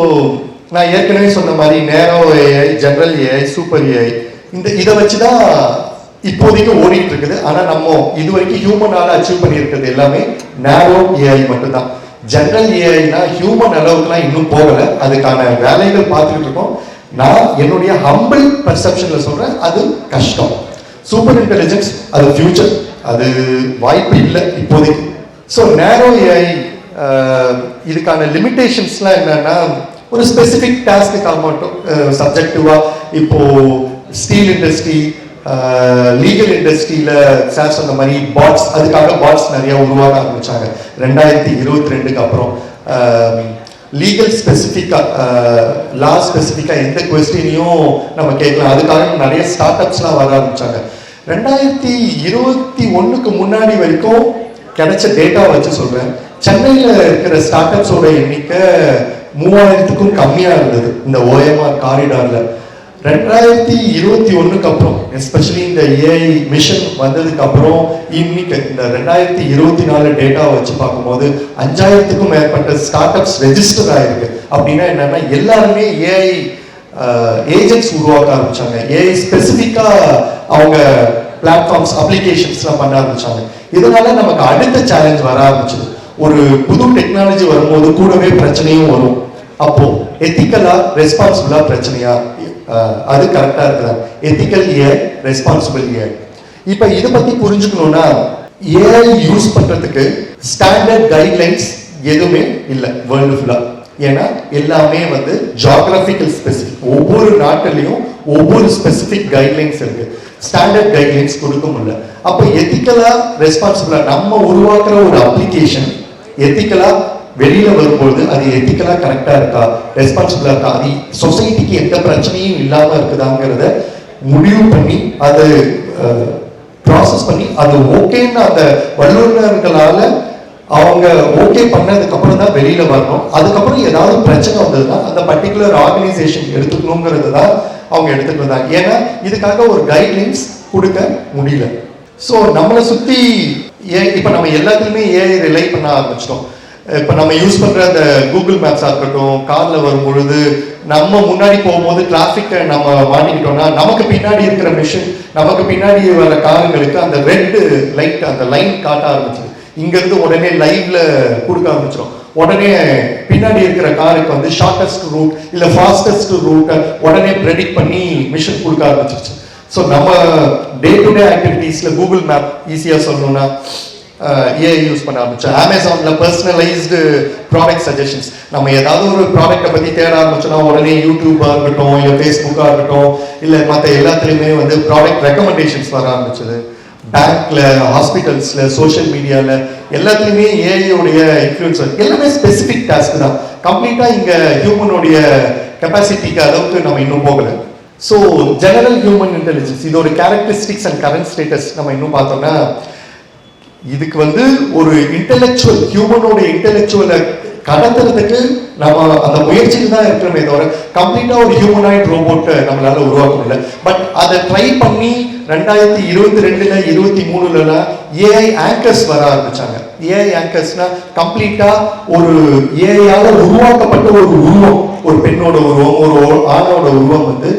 நான் ஏற்கனவே சொன்ன மாதிரி நேரோ AI, general AI, super AI, இதை வச்சுதான் இப்போதைக்கு ஓடிட்டு இருக்குது. ஆனா நம்ம இது வரைக்கும் ஹியூமனால அச்சீவ் பண்ணியிருக்கிறது எல்லாமே நேரோ ஏஐ மட்டும்தான். ஜெனரல் ஏஐனா ஹியூமன் அளவுக்குலாம் இன்னும் போகல. அதுக்கான வேலைகள் பார்த்துக்கிட்டு இருக்கோம். நான் என்னுடைய ஹம்பிள் பர்செப்ஷன்ல சொல்றேன், அது கஷ்டம். சூப்பர் இன்டெலிஜென்ஸ் அது ஃபியூச்சர், அது வாய்ப்பு இல்லை இப்போதைக்கு. ஸோ நேரோ ஏஐ இதுக்கான லிமிடேஷன்ஸ்லாம் என்னன்னா, ஒரு ஸ்பெசிஃபிக் டாஸ்க்குக்காக மட்டும் சப்ஜெக்டிவா. இப்போ ஸ்டீல் இண்டஸ்ட்ரி, லீகல் இண்டஸ்ட்ரியில சார் சொன்ன மாதிரி பாட்ஸ், அதுக்காக பாட்ஸ் நிறைய உருவாக ஆரம்பிச்சாங்க 2022 அப்புறம். லீகல் ஸ்பெசிஃபிக்கா, லா ஸ்பெசிஃபிக்கா எந்த கொஸ்டினையும் நம்ம கேட்கலாம். அதுக்காக நிறைய ஸ்டார்ட் அப்ஸ்லாம் வர ஆரம்பிச்சாங்க. 2021 முன்னாடி வரைக்கும் கிடைச்ச டேட்டா வச்சு சொல்றேன், சென்னையில இருக்கிற ஸ்டார்ட் அப்ஸோட எண்ணிக்கை 3000க்கும் கம்மியா இருந்தது இந்த OMR காரிடார்ல. 2021 அப்புறம், எஸ்பெஷலி இந்த ஏஐ மிஷன் வந்ததுக்கு அப்புறம், இன்னைக்கு இந்த 2024 டேட்டா வச்சு பார்க்கும்போது 5000க்கும் மேற்பட்ட ஸ்டார்ட் அப்ஸ் ரெஜிஸ்டர் ஆயிருக்கு. அப்படின்னா என்னன்னா, எல்லாருமே ஏஐ ஏஜென்ட்ஸ் உருவாக்க ஆரம்பிச்சாங்க. ஏஐ ஸ்பெசிஃபிக்கா அவங்க பிளாட்ஃபார்ம்ஸ், அப்ளிகேஷன்ஸ்லாம் பண்ண ஆரம்பிச்சாங்க. இதனால நமக்கு அடுத்த சேலஞ்ச் வர ஆரம்பிச்சது. ஒரு புது டெக்னாலஜி வரும்போது கூடவே பிரச்சனையும் வரும். அப்போ எத்திக்கலா, ரெஸ்பான்சிபிளா பிரச்சனையா, அது கரெக்டா இருக்குதா? Ethical AI, responsible AI. இப்ப இதை பத்தி புரிஞ்சுக்கணும்னா, ஏஐ யூஸ் பண்றதுக்கு ஸ்டாண்டர்ட் கைட்லைன்ஸ் எதுவுமே இல்லை வேர்ல்டு ஃபுல்லா. ஏன்னா எல்லாமே வந்து ஜியோகிராபிக்கல் ஸ்பெசிஃபிக். ஒவ்வொரு நாட்டிலையும் ஒவ்வொரு ஸ்பெசிஃபிக் கைட்லைன்ஸ் இருக்கு. ஸ்டாண்டர்ட் கைட்லைன்ஸ் கொடுக்க முடியல. அப்போ எத்திக்கலா, ரெஸ்பான்சிபிளா நம்ம உருவாக்குற ஒரு அப்ளிகேஷன் எத்திக்கலா வெளியில வரும்போது அது எத்திக்கலா கரெக்டா இருக்கா, ரெஸ்பான்சிபிளா இருக்கா, அது சொசைட்டிக்கு எந்த பிரச்சனையும் இல்லாம இருக்குதாங்கிறத முடிவு பண்ணி அது ப்ராசஸ் பண்ணி அது ஓகேன்னு அந்த வல்லுநர்களால அவங்க ஓகே பண்ணதுக்கு அப்புறம் தான் வெளியில வரணும். அதுக்கப்புறம் ஏதாவது பிரச்சனை வந்ததுன்னா அந்த பர்டிகுலர் ஆர்கனைசேஷன் எடுத்துக்கணுங்கிறது தான் அவங்க எடுத்துட்டு வந்தாங்க. ஏன்னா இதுக்காக ஒரு கைட்லைன்ஸ் கொடுக்க முடியல. ஸோ நம்மளை சுத்தி இப்போ நம்ம எல்லாத்துலேயுமே ஏஐ ரிலை பண்ண ஆரம்பிச்சிட்டோம். இப்போ நம்ம யூஸ் பண்ற அந்த கூகுள் மேப்ஸாக இருக்கட்டும், காரில் வரும் பொழுது நம்ம முன்னாடி போகும்போது டிராஃபிக்கை நம்ம மாட்டிக்கிட்டோம்னா நமக்கு பின்னாடி இருக்கிற மிஷின், நமக்கு பின்னாடி வர காருங்களுக்கு அந்த ரெட் லைட், அந்த லைன் காட்ட ஆரம்பிச்சிடும். இங்கிருந்து உடனே லைவ்ல கொடுக்க ஆரம்பிச்சிடும். உடனே பின்னாடி இருக்கிற காருக்கு வந்து ஷார்டஸ்ட் ரூட் இல்லை ஃபாஸ்டஸ்ட் ரூட்டை உடனே ப்ரெடிக்ட் பண்ணி மிஷின் கொடுக்க ஆரம்பிச்சிருச்சு. ஸோ நம்ம டே டு டே ஆக்டிவிட்டீஸில் கூகுள் மேப் ஈஸியாக சொல்லணும்னா ஏஐ யூஸ் பண்ண ஆரம்பிச்சோம். அமேசானில் பர்சனலைஸ்டு ப்ராடக்ட் சஜஷன்ஸ், நம்ம ஏதாவது ஒரு ப்ராடக்டை பற்றி தேட ஆரம்பிச்சோன்னா உடனே யூடியூபாக இருக்கட்டும், இல்லை ஃபேஸ்புக்காக இருக்கட்டும், இல்லை மற்ற எல்லாத்துலேயுமே வந்து ப்ராடக்ட் ரெக்கமெண்டேஷன்ஸ் வர ஆரம்பிச்சது. பேங்க்ல, ஹாஸ்பிட்டல்ஸ்ல, சோஷியல் மீடியால எல்லாத்துலேயுமே ஏஐயோடைய இன்ஃப்ளூயன்ஸ் எல்லாமே ஸ்பெசிஃபிக் டாஸ்க் தான். கம்ப்ளீட்டாக இங்கே ஹியூமனுடைய கெப்பாசிட்டிக்கு அளவுக்கு நம்ம இன்னும் போகலை. ஸோ ஜெனரல் ஹியூமன் இன்டெலிஜென்ஸ் இதோட கேரக்டரிஸ்டிக்ஸ் அண்ட் கரண்ட் ஸ்டேட்டஸ் நம்ம இன்னும் பார்த்தோம்னா, இதுக்கு வந்து ஒரு இன்டெலெக்சுவல் ஹியூமனோட இன்டெலெக்சுவலை கடத்துறதுக்கு நம்ம அந்த முயற்சியில் தான் இருக்கிறோமே தவிர கம்ப்ளீட்டா ஒரு ஹியூமனாய்ட் ரோபோட்டை நம்மளால உருவாக்க முடியல. பட் அதை ட்ரை பண்ணி 2022ல 23ல ஏஐ ஆங்கர்ஸ் வர ஆரம்பிச்சாங்க. ஏஐ ஆங்கர்ஸ்னா கம்ப்ளீட்டா ஒரு ஏஐயால உருவாக்கப்பட்ட ஒரு உருவம், ஒரு பெண்ணோட உருவம், ஒரு ஆணோட உருவம் வந்து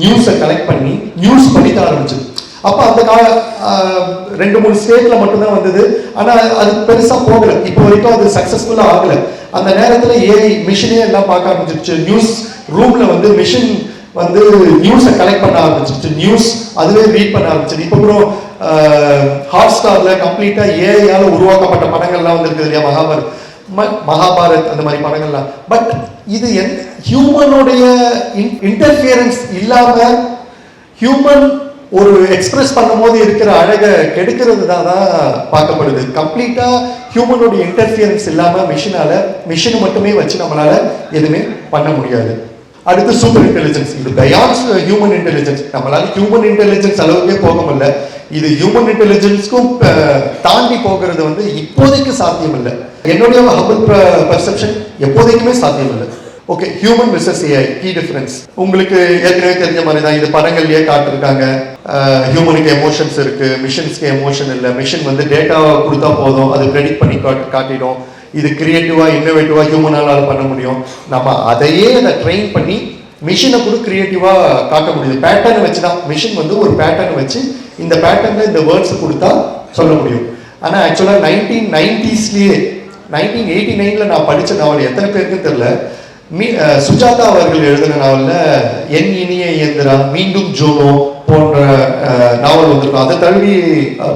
நியூஸை கலெக்ட் பண்ணி நியூஸ் படிக்க ஆரம்பிச்சது. அப்ப அந்த கால 2-3 ஸ்டேட்ல மட்டும்தான் வந்தது. ஆனா அது பெருசா போகல, இப்போ வரைக்கும் அது சக்சஸ்ஃபுல்லா ஆகல. அந்த நேரத்துல ஏஐ மிஷினே எல்லாம் பார்க்க ஆரம்பிச்சிருச்சு. நியூஸ் ரூம்ல வந்து மிஷின் வந்து நியூஸை கலெக்ட் பண்ண ஆரம்பிச்சிருச்சு, நியூஸ் அதுவே ரீட் பண்ண ஆரம்பிச்சிருச்சு. இப்போ கூட ஹாட் ஸ்டார்ல கம்ப்ளீட்டா ஏஐயால உருவாக்கப்பட்ட படங்கள்லாம் வந்துருக்கு இல்லையா, மகாபாரத் அந்த மாதிரி படங்கள்லாம். பட் இது ஹியூமனுடைய இன்டர்ஃபியரன்ஸ் இல்லாம ஹியூமன் ஒரு எக்ஸ்பிரஸ் பண்ணும்போது இருக்கிற அழகை கெடுக்கிறது தான் பார்க்கப்படுது. கம்ப்ளீட்டா ஹியூமனோட இன்டர்ஃபியரன்ஸ் இல்லாம மிஷினை மட்டுமே வச்சு நம்மளால எதுவுமே பண்ண முடியாது. அடுத்து சூப்பர் இன்டெலிஜென்ஸ், இது பியாண்ட் ஹியூமன் இன்டெலிஜென்ஸ். நம்மளால ஹியூமன் இன்டெலிஜென்ஸ் அளவுக்கே போக முடியல. இது ஹியூமன் இன்டெலிஜென்ஸ்க்கும் தாண்டி போகிறது வந்து இப்போதைக்கு சாத்தியம் இல்லை. என்னுடைய ஹபிள் பர்செப்ஷன் எப்போதைக்குமே சாத்தியம் இல்லை. Okay, human versus AI key difference உங்களுக்கு ஏற்கனவே தெரிஞ்ச மாதிரி தான். இது படங்கள்லயே காட்டிருக்காங்க. ஹியூமனுக்கு எமோஷன்ஸ் இருக்கு, மிஷின்ஸ்க்கு எமோஷன் இல்லை. மிஷின் வந்து டேட்டாவை கொடுத்தா போதும், அது ப்ரெடிக்ட் பண்ணி காட்டிடும். இது கிரியேட்டிவா இன்னோவேட்டிவா ஹியூமனால பண்ண முடியும். நம்ம அதையே அதை ட்ரெயின் பண்ணி மிஷினை கூட கிரியேட்டிவா காட்ட முடியுது. பேட்டர்ன் வச்சு தான் மிஷின் வந்து ஒரு பேட்டர்ன் வச்சு இந்த பேட்டர்ன்ல இந்த வேர்ட்ஸ் கொடுத்தா சொல்ல முடியும். ஆனா ஆக்சுவலா 1990ஸ்லயே 1989ல நான் படிச்ச நாவல் எத்தனை பேருக்கு தெரியல, சுஜாதா அவர்கள் எழுதின நாவல்ல என் இனிய இயந்திரா, மீண்டும் ஜோனோ போன்ற நாவல் வந்திருக்கும். அதை தழுவி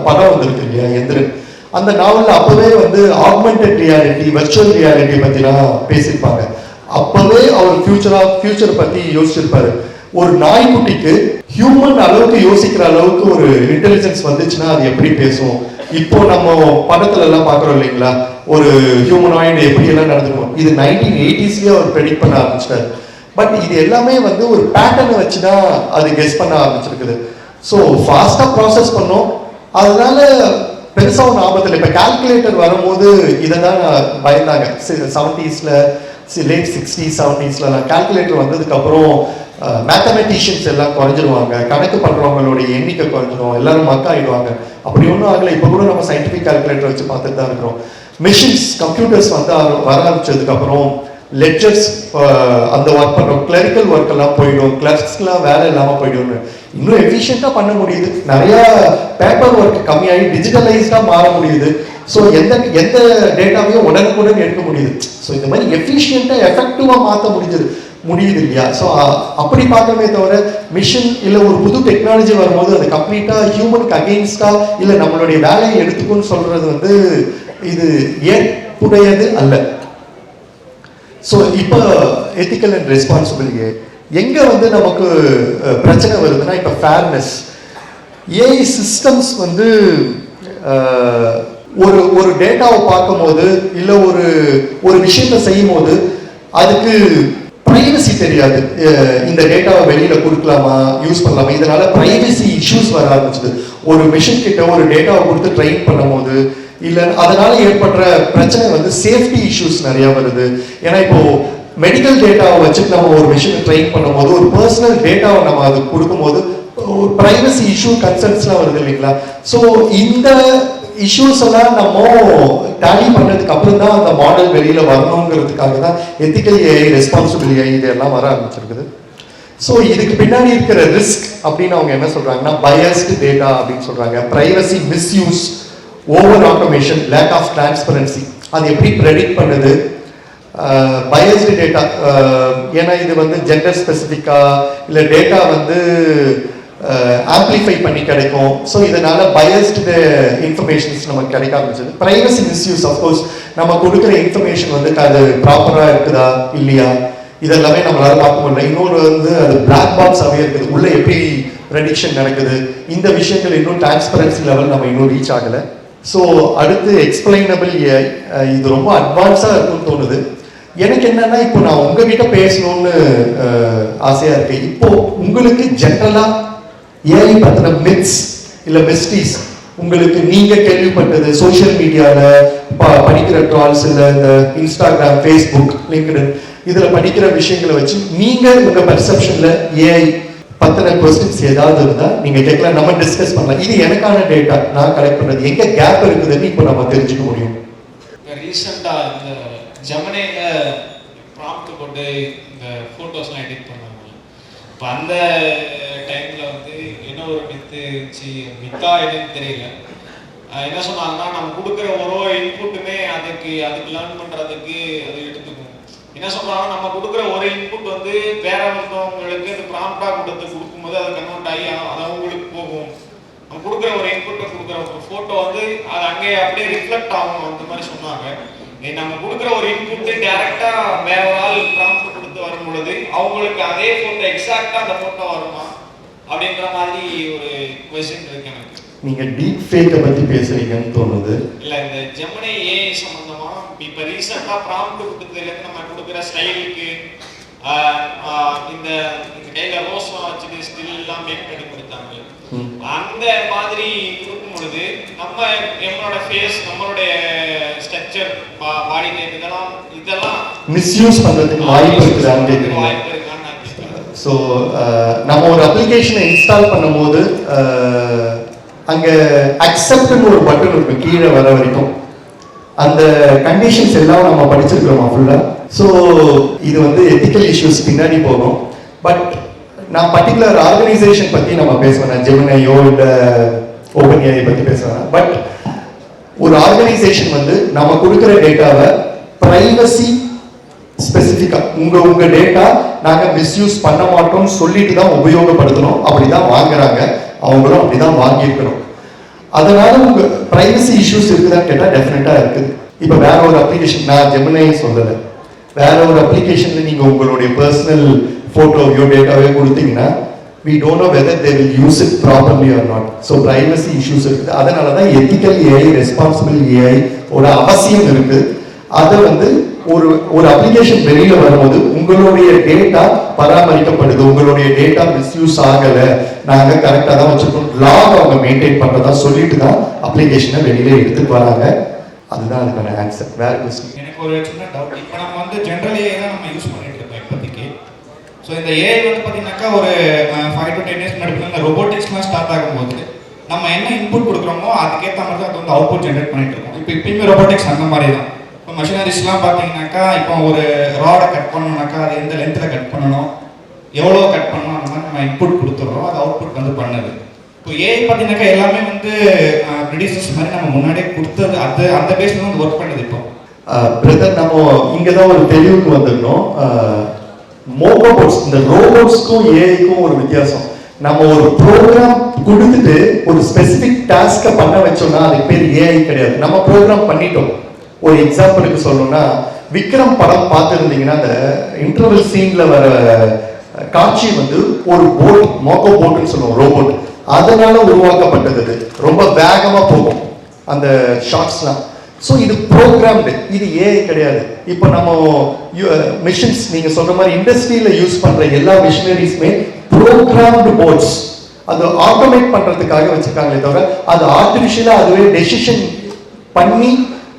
படம் வந்திருக்கு இல்லையா, எந்திரன். அந்த நாவல்ல அப்பவே வந்து ஆக்மெண்டட் ரியாலிட்டி, வர்ச்சுவல் ரியாலிட்டி பத்திலாம் பேசியிருப்பாங்க. அப்பவே அவர் ஃபியூச்சர் பத்தி யோசிச்சிருப்பாரு. ஒரு நாய்க்குட்டிக்கு ஹியூமன் அளவுக்கு யோசிக்கிற அளவுக்கு ஒரு இன்டெலிஜென்ஸ் வந்துச்சுன்னா அது எப்படி பேசும்? இப்போ நம்ம படத்துல எல்லாம் பாக்குறோம் இல்லைங்களா, ஒரு ஹியூமனாய்டு எப்படி எல்லாம் நடந்துக்கும். இது 1980ஸ்லயே அவர் ப்ரெடிக்ட் பண்ண ஆரம்பிச்சிட்டாரு. பட் இது எல்லாமே வந்து ஒரு பேட்டர்னை வச்சுதான் அது கெஸ் பண்ண ஆரம்பிச்சிருக்குது. ஸோ ஃபாஸ்டா ப்ராசஸ் பண்ணோம், அதனால பெருசா ஒரு ஆபத்து இல்லை. இப்போ கால்குலேட்டர் வரும்போது இதை தான் பயந்தாங்க. 70ஸ்ல லேட் 60s 70ஸ்ல கால்குலேட்டர் வந்ததுக்கு அப்புறம் மேத்தமெட்டிஷியன்ஸ் எல்லாம் குறைஞ்சிருவாங்க, கணக்கு பண்றவங்களுடைய எண்ணிக்கை குறைஞ்சிரும், எல்லாரும் மக்காயிடுவாங்க. அப்படி ஒன்றும் ஆகலை. இப்போ கூட நம்ம சயின்டிஃபிக் கால்குலேட்டர் வச்சு பார்த்துட்டு தான் இருக்கிறோம். மிஷின்ஸ், கம்ப்யூட்டர்ஸ் வந்து வர ஆரம்பிச்சதுக்கு அப்புறம் லெக்சர்ஸ் அந்த ஒர்க் பண்ணுறோம், கிளரிக்கல் ஒர்க் எல்லாம் போயிடும், கிளர்க்ஸ்லாம் வேலை இல்லாமல் போயிடும். இன்னும் எஃபிஷியண்டா பண்ண முடியுது. நிறைய பேப்பர் ஒர்க் கம்மியாகி டிஜிட்டலைஸ்டா மாற முடியுது. ஸோ எந்த டேட்டாவையும் உடனுக்குடன் எடுக்க முடியுது. ஸோ இந்த மாதிரி எஃபிஷியண்டா எஃபெக்டிவா மாற்ற முடியுது இல்லையா. ஸோ அப்படி பார்க்கவே தவிர மிஷின் இல்லை ஒரு புது டெக்னாலஜி வரும்போது அது கம்ப்ளீட்டா ஹியூமனுக்கு அகெயின்ஸ்டா இல்லை நம்மளுடைய வேலையை எடுத்துக்குன்னு சொல்றது வந்து இது ஏற்புடையது அல்ல. ஸோ இப்போ எத்திக்கல் அண்ட் ரெஸ்பான்சிபிலிட்டி எங்க வந்து நமக்கு பிரச்சனை வருதுன்னா, இப்போ ஃபேர்னஸ், ஏஐ சிஸ்டம்ஸ் வந்து ஒரு டேட்டாவை பார்க்கும்போது இல்லை ஒரு விஷயத்தை செய்யும் போது அதுக்கு பிரைவசி தெரியாது. இந்த டேட்டாவை வெளியில கொடுக்கலாமா, யூஸ் பண்ணலாமா, இதனால பிரைவசி இஷ்யூஸ் வர ஆரம்பிச்சது. ஒரு மிஷின் கிட்ட ஒரு டேட்டாவை கொடுத்து ட்ரெயின் பண்ணும் போது இல்லை அதனால ஏற்படுற பிரச்சனை வந்து சேஃப்டி இஷ்யூஸ் நிறைய வருது. ஏன்னா இப்போ மெடிக்கல் டேட்டாவை வச்சுட்டு நம்ம ஒரு மிஷினை ட்ரெயின் பண்ணும்போது ஒரு பர்சனல் டேட்டாவை நம்ம அது கொடுக்கும்போது ஒரு பிரைவசி இஷ்யூ கன்சர்ன்ஸ்லாம் வருது இல்லைங்களா. ஸோ இந்த இஷ்யூஸ் எல்லாம் நம்ம டேலி பண்ணதுக்கு அப்புறம் தான் அந்த மாடல் வெளியில வரணுங்கிறதுக்காக தான் எத்திக்கல் ஏஐ, ரெஸ்பான்சிபிள் ஏஐ இதெல்லாம் வர ஆரம்பிச்சிருக்குது. ஸோ இதுக்கு பின்னாடி இருக்கிற ரிஸ்க் அப்படின்னு அவங்க என்ன சொல்றாங்கன்னா பயாஸ்டு டேட்டா அப்படின்னு சொல்றாங்க, privacy misuse, over automation, lack of transparency. அது எப்படி ப்ரெடிக்ட் பண்ணுது, பயாஸ்டு டேட்டா, ஏன்னா இது வந்து ஜெண்டர் ஸ்பெசிஃபிக்கா இல்லை டேட்டா வந்து ஆம்பிளிஃபை பண்ணி கிடைக்கும். ஸோ இதனால பயாஸ்டு இன்ஃபர்மேஷன்ஸ் நமக்கு கிடைக்க ஆரம்பிச்சது. பிரைவசி மிஸ்யூஸ், அஃப்கோர்ஸ் நம்ம கொடுக்குற இன்ஃபர்மேஷன் வந்து அது ப்ராப்பராக இருக்குதா இல்லையா இதெல்லாமே நம்மளால பார்க்க முடியல. இன்னொரு வந்து அது பிளாக் பாக்ஸாகவே இருக்குது, உள்ள எப்படி ப்ரெடிக்ஷன் நடக்குது, இந்த விஷயங்கள் இன்னும் டிரான்ஸ்பரன்சி லெவல் நம்ம இன்னும் ரீச் ஆகலை. ஸோ அடுத்து எக்ஸ்பிளைனபிள் ஏஐ, இது ரொம்ப அட்வான்ஸாக இருக்குன்னு தோணுது. எனக்கு என்னன்னா இப்போ நான் உங்ககிட்ட பேசணும்னு ஆசையாக இருக்கு. இப்போ உங்களுக்கு ஜென்ரலாக ஏஐ பற்றின மித்ஸ் இல்லை மிஸ்டீஸ் உங்களுக்கு நீங்கள் கேள்விப்பட்டது சோஷியல் மீடியாவில் படிக்கிற ட்ரால்ஸ் இல்லை இந்த இன்ஸ்டாகிராம், ஃபேஸ்புக், லிங்க்டின் இதில் படிக்கிற விஷயங்களை வச்சு நீங்கள் உங்கள் பெர்செப்ஷனில் ஏஐ பத்தின கொஸ்டின்ஸ் ஏதாவது இருந்தால் நீங்கள் கேட்கலாம், நம்ம டிஸ்கஸ் பண்ணலாம். இது எனக்கான டேட்டா, நான் கலெக்ட் பண்ணுறது, எங்கே கேப் இருக்குதுன்னு இப்போ நம்ம தெரிஞ்சுக்க முடியும். ரீசெண்டாக இந்த ஜெமினியில் ப்ராம்ப்ட் போட்டு இந்த ஃபோட்டோஸ்லாம் எடிட் பண்ணாங்க. இப்போ அந்த டைமில் வந்து என்ன ஒரு மித்து இருந்துச்சு, மித்தா என்னன்னு தெரியல. என்ன சொன்னாங்கன்னா நம்ம கொடுக்குற ஒரு இன்புட்டுமே அதுக்கு லேர்ன் பண்ணுறதுக்கு அது எடுத்துக்கும். என்ன சொல்றாங்கன்னா நம்ம கொடுக்குற ஒரு இன்புட் வந்து வேற ஒருத்தவங்களுக்கு அது ப்ராம்ப்டா கொடுக்கும்போது அது கன்வெர்ட் ஆகி அது அவங்களுக்கு போகும். நம்ம கொடுக்குற ஒரு இன்புட்டை கொடுக்குற ஒரு ஃபோட்டோ வந்து அது அங்கே அப்படியே ரிஃப்ளெக்ட் ஆகும். அந்த மாதிரி சொன்னாங்க. நம்ம கொடுக்குற ஒரு இன்புட் டைரக்டா வேற ஒரு ஆள் ப்ராம்ப்ட் கொடுத்து வரும் பொழுது அவங்களுக்கு அதே ஃபோட்டோ எக்ஸாக்டா அந்த ஃபோட்டோ வருமா அப்படின்ற மாதிரி ஒரு क्वेश्चन இருக்கு எனக்கு. நீங்க டீப் ஃபேக்கை பத்தி பேசுறீங்கன்னு தோணுது. இல்ல இந்த ஜெமினி ஏஐ சம்பந்தமா இப்ப ரீசெண்டா ப்ராம்ப்ட் கொடுத்ததுல நம்ம கொடுக்குற ஸ்டைலுக்கு இந்த கையில ரோஸ் வச்சுட்டு ஸ்டில் எல்லாம் மேக் பண்ணி கொடுத்தாங்க. அந்த மாதிரி கொடுக்கும் பொழுது நம்மளோட ஃபேஸ், நம்மளுடைய ஸ்ட்ரக்சர், பாடி டைப் இதெல்லாம் மிஸ்யூஸ் பண்றதுக்கு வாய்ப்பு இருக்குதான்னு கேக்குறீங்க. ஸோ நம்ம ஒரு அப்ளிகேஷனை இன்ஸ்டால் பண்ணும்போது அங்கே அக்செப்ட்னு ஒரு பட்டன் இருக்கும் கீழே வர வரைக்கும். அந்த கண்டிஷன்ஸ் எல்லாம் நம்ம படிச்சிருக்கிறோமா ஃபுல்லாக. ஸோ இது வந்து எத்திக்கல் இஷ்யூஸ் பின்னாடி போகும். பட் நான் பர்டிகுலர் ஆர்கனைசேஷன் பற்றி நம்ம பேசுவேன், ஜெமினியோ இல்லை ஓப்பன் ஏஐ பற்றி பேசுவேன். பட் ஒரு ஆர்கனைசேஷன் வந்து நம்ம கொடுக்குற டேட்டாவை ப்ரைவசி ஸ்பெசிஃபிக்காக உங்க டேட்டா நாங்கள் மிஸ்யூஸ் பண்ண மாட்டோம்னு சொல்லிட்டு தான் உபயோகப்படுத்தணும். அப்படிதான் வாங்குறாங்க, அவங்களும் அப்படிதான் வாங்கியிருக்கணும். அதனால உங்க பிரைவசி இஷ்யூஸ் இருக்குதான்னு கேட்டால் டெஃபினட்டா இருக்குது. இப்போ வேற ஒரு அப்ளிகேஷன், நான் ஜெமினி சொல்லலை, வேற ஒரு அப்ளிகேஷன்ல நீங்க உங்களுடைய பர்சனல் போட்டோவையோ டேட்டாவையோ கொடுத்தீங்கன்னா we don't know whether they will use it properly or not. So privacy issues இருக்குது. அதனால தான் ethical AI, responsible AI ஓட அவசியம் இருக்கு. அதை வந்து ஒரு அப்ளிகேஷன் வெளியில வரும்போது உங்களுடைய டேட்டா பராமரிக்கப்படுது, உங்களுடைய டேட்டா மிஸ்யூஸ் ஆகல, நாங்க கரெக்டா தான் வச்சிருக்கோம், லாக் அவங்க மெயின்டைன் பண்றதா சொல்லிட்டு தான் அப்ளிகேஷனை வெளியில எடுத்துட்டு வராங்க. அதுதான் அதுக்கான ஆன்சர். வேற கொஸ்டின். எனக்கு ஒரு சின்ன டவுட். இப்போ நம்ம வந்து ஜென்ரல் ஏஐ தான் நம்ம யூஸ் பண்ணிட்டு இருக்கோம் இப்போதைக்கு. ஸோ இந்த ஏஐ வந்து பார்த்தீங்கன்னாக்கா ஒரு 5 to 10 years முன்னாடி இந்த ரொபோட்டிக்ஸ்லாம் ஸ்டார்ட் ஆகும்போது நம்ம என்ன இன்புட் கொடுக்குறோமோ அதுக்கேற்ற மாதிரி தான் அது வந்து அவுட்புட் ஜென்ரேட் பண்ணிட்டு இருக்கோம். இப்போ இப்பயுமே ரொபோட்டிக்ஸ் அந்த மாதிரி தான். இப்போ மிஷினரிஸ்லாம் பார்த்தீங்கன்னாக்கா இப்போ ஒரு ராடை கட் பண்ணணும்னாக்கா அது எந்த லென்த்தில் கட் பண்ணணும், எவ்வளோ கட் பண்ணணும், அந்த மாதிரி நம்ம இன்புட் கொடுத்துட்றோம், அது அவுட்புட் வந்து பண்ணுது. இப்போ ஏஐ பார்த்தீங்கன்னாக்கா எல்லாமே வந்து ப்ரொடியூசர்ஸ் மாதிரி நம்ம முன்னாடியே கொடுத்தது அந்த பேஸில் வந்து ஒர்க் பண்ணுது. இப்போ பிரதர் நம்ம இங்கே தான் ஒரு தெளிவுக்கு வந்துடணும். மோகோபோட்ஸ், இந்த ரோபோட்ஸ்க்கும் ஏஐக்கும் ஒரு வித்தியாசம். நம்ம ஒரு ப்ரோக்ராம் கொடுத்துட்டு ஒரு ஸ்பெசிபிக் டாஸ்கை பண்ண வச்சோம்னா அதுக்கு பேர் ஏஐ கிடையாது, நம்ம ப்ரோக்ராம் பண்ணிட்டோம். ஒரு எக்ஸாம்பிளுக்கு சொல்லணும்னா விக்ரம் படம் பார்த்துருந்தீங்கன்னா அந்த இன்டர்வல் சீன்ல வர காட்சி வந்து ஒரு போட், மோகோ போட்டுன்னு சொல்லுவோம், ரோபோட், அதனால உருவாக்கப்பட்டது. ரொம்ப வேகமா போகும். அந்த ஷார்ட்ஸ்லாம். ஸோ இது ப்ரோக்ராம்டு, இது ஏஐ கிடையாது. இப்போ நம்ம மிஷின்ஸ் நீங்கள் சொல்கிற மாதிரி இண்டஸ்ட்ரியில் யூஸ் பண்ணுற எல்லா மிஷினரிஸுமே ப்ரோக்ராம்டு போர்ட்ஸ், அது ஆட்டோமேட் பண்ணுறதுக்காக வச்சுருக்காங்களே தவிர அது ஆர்டிஃபிஷியலாக அதுவே டெசிஷன் பண்ணி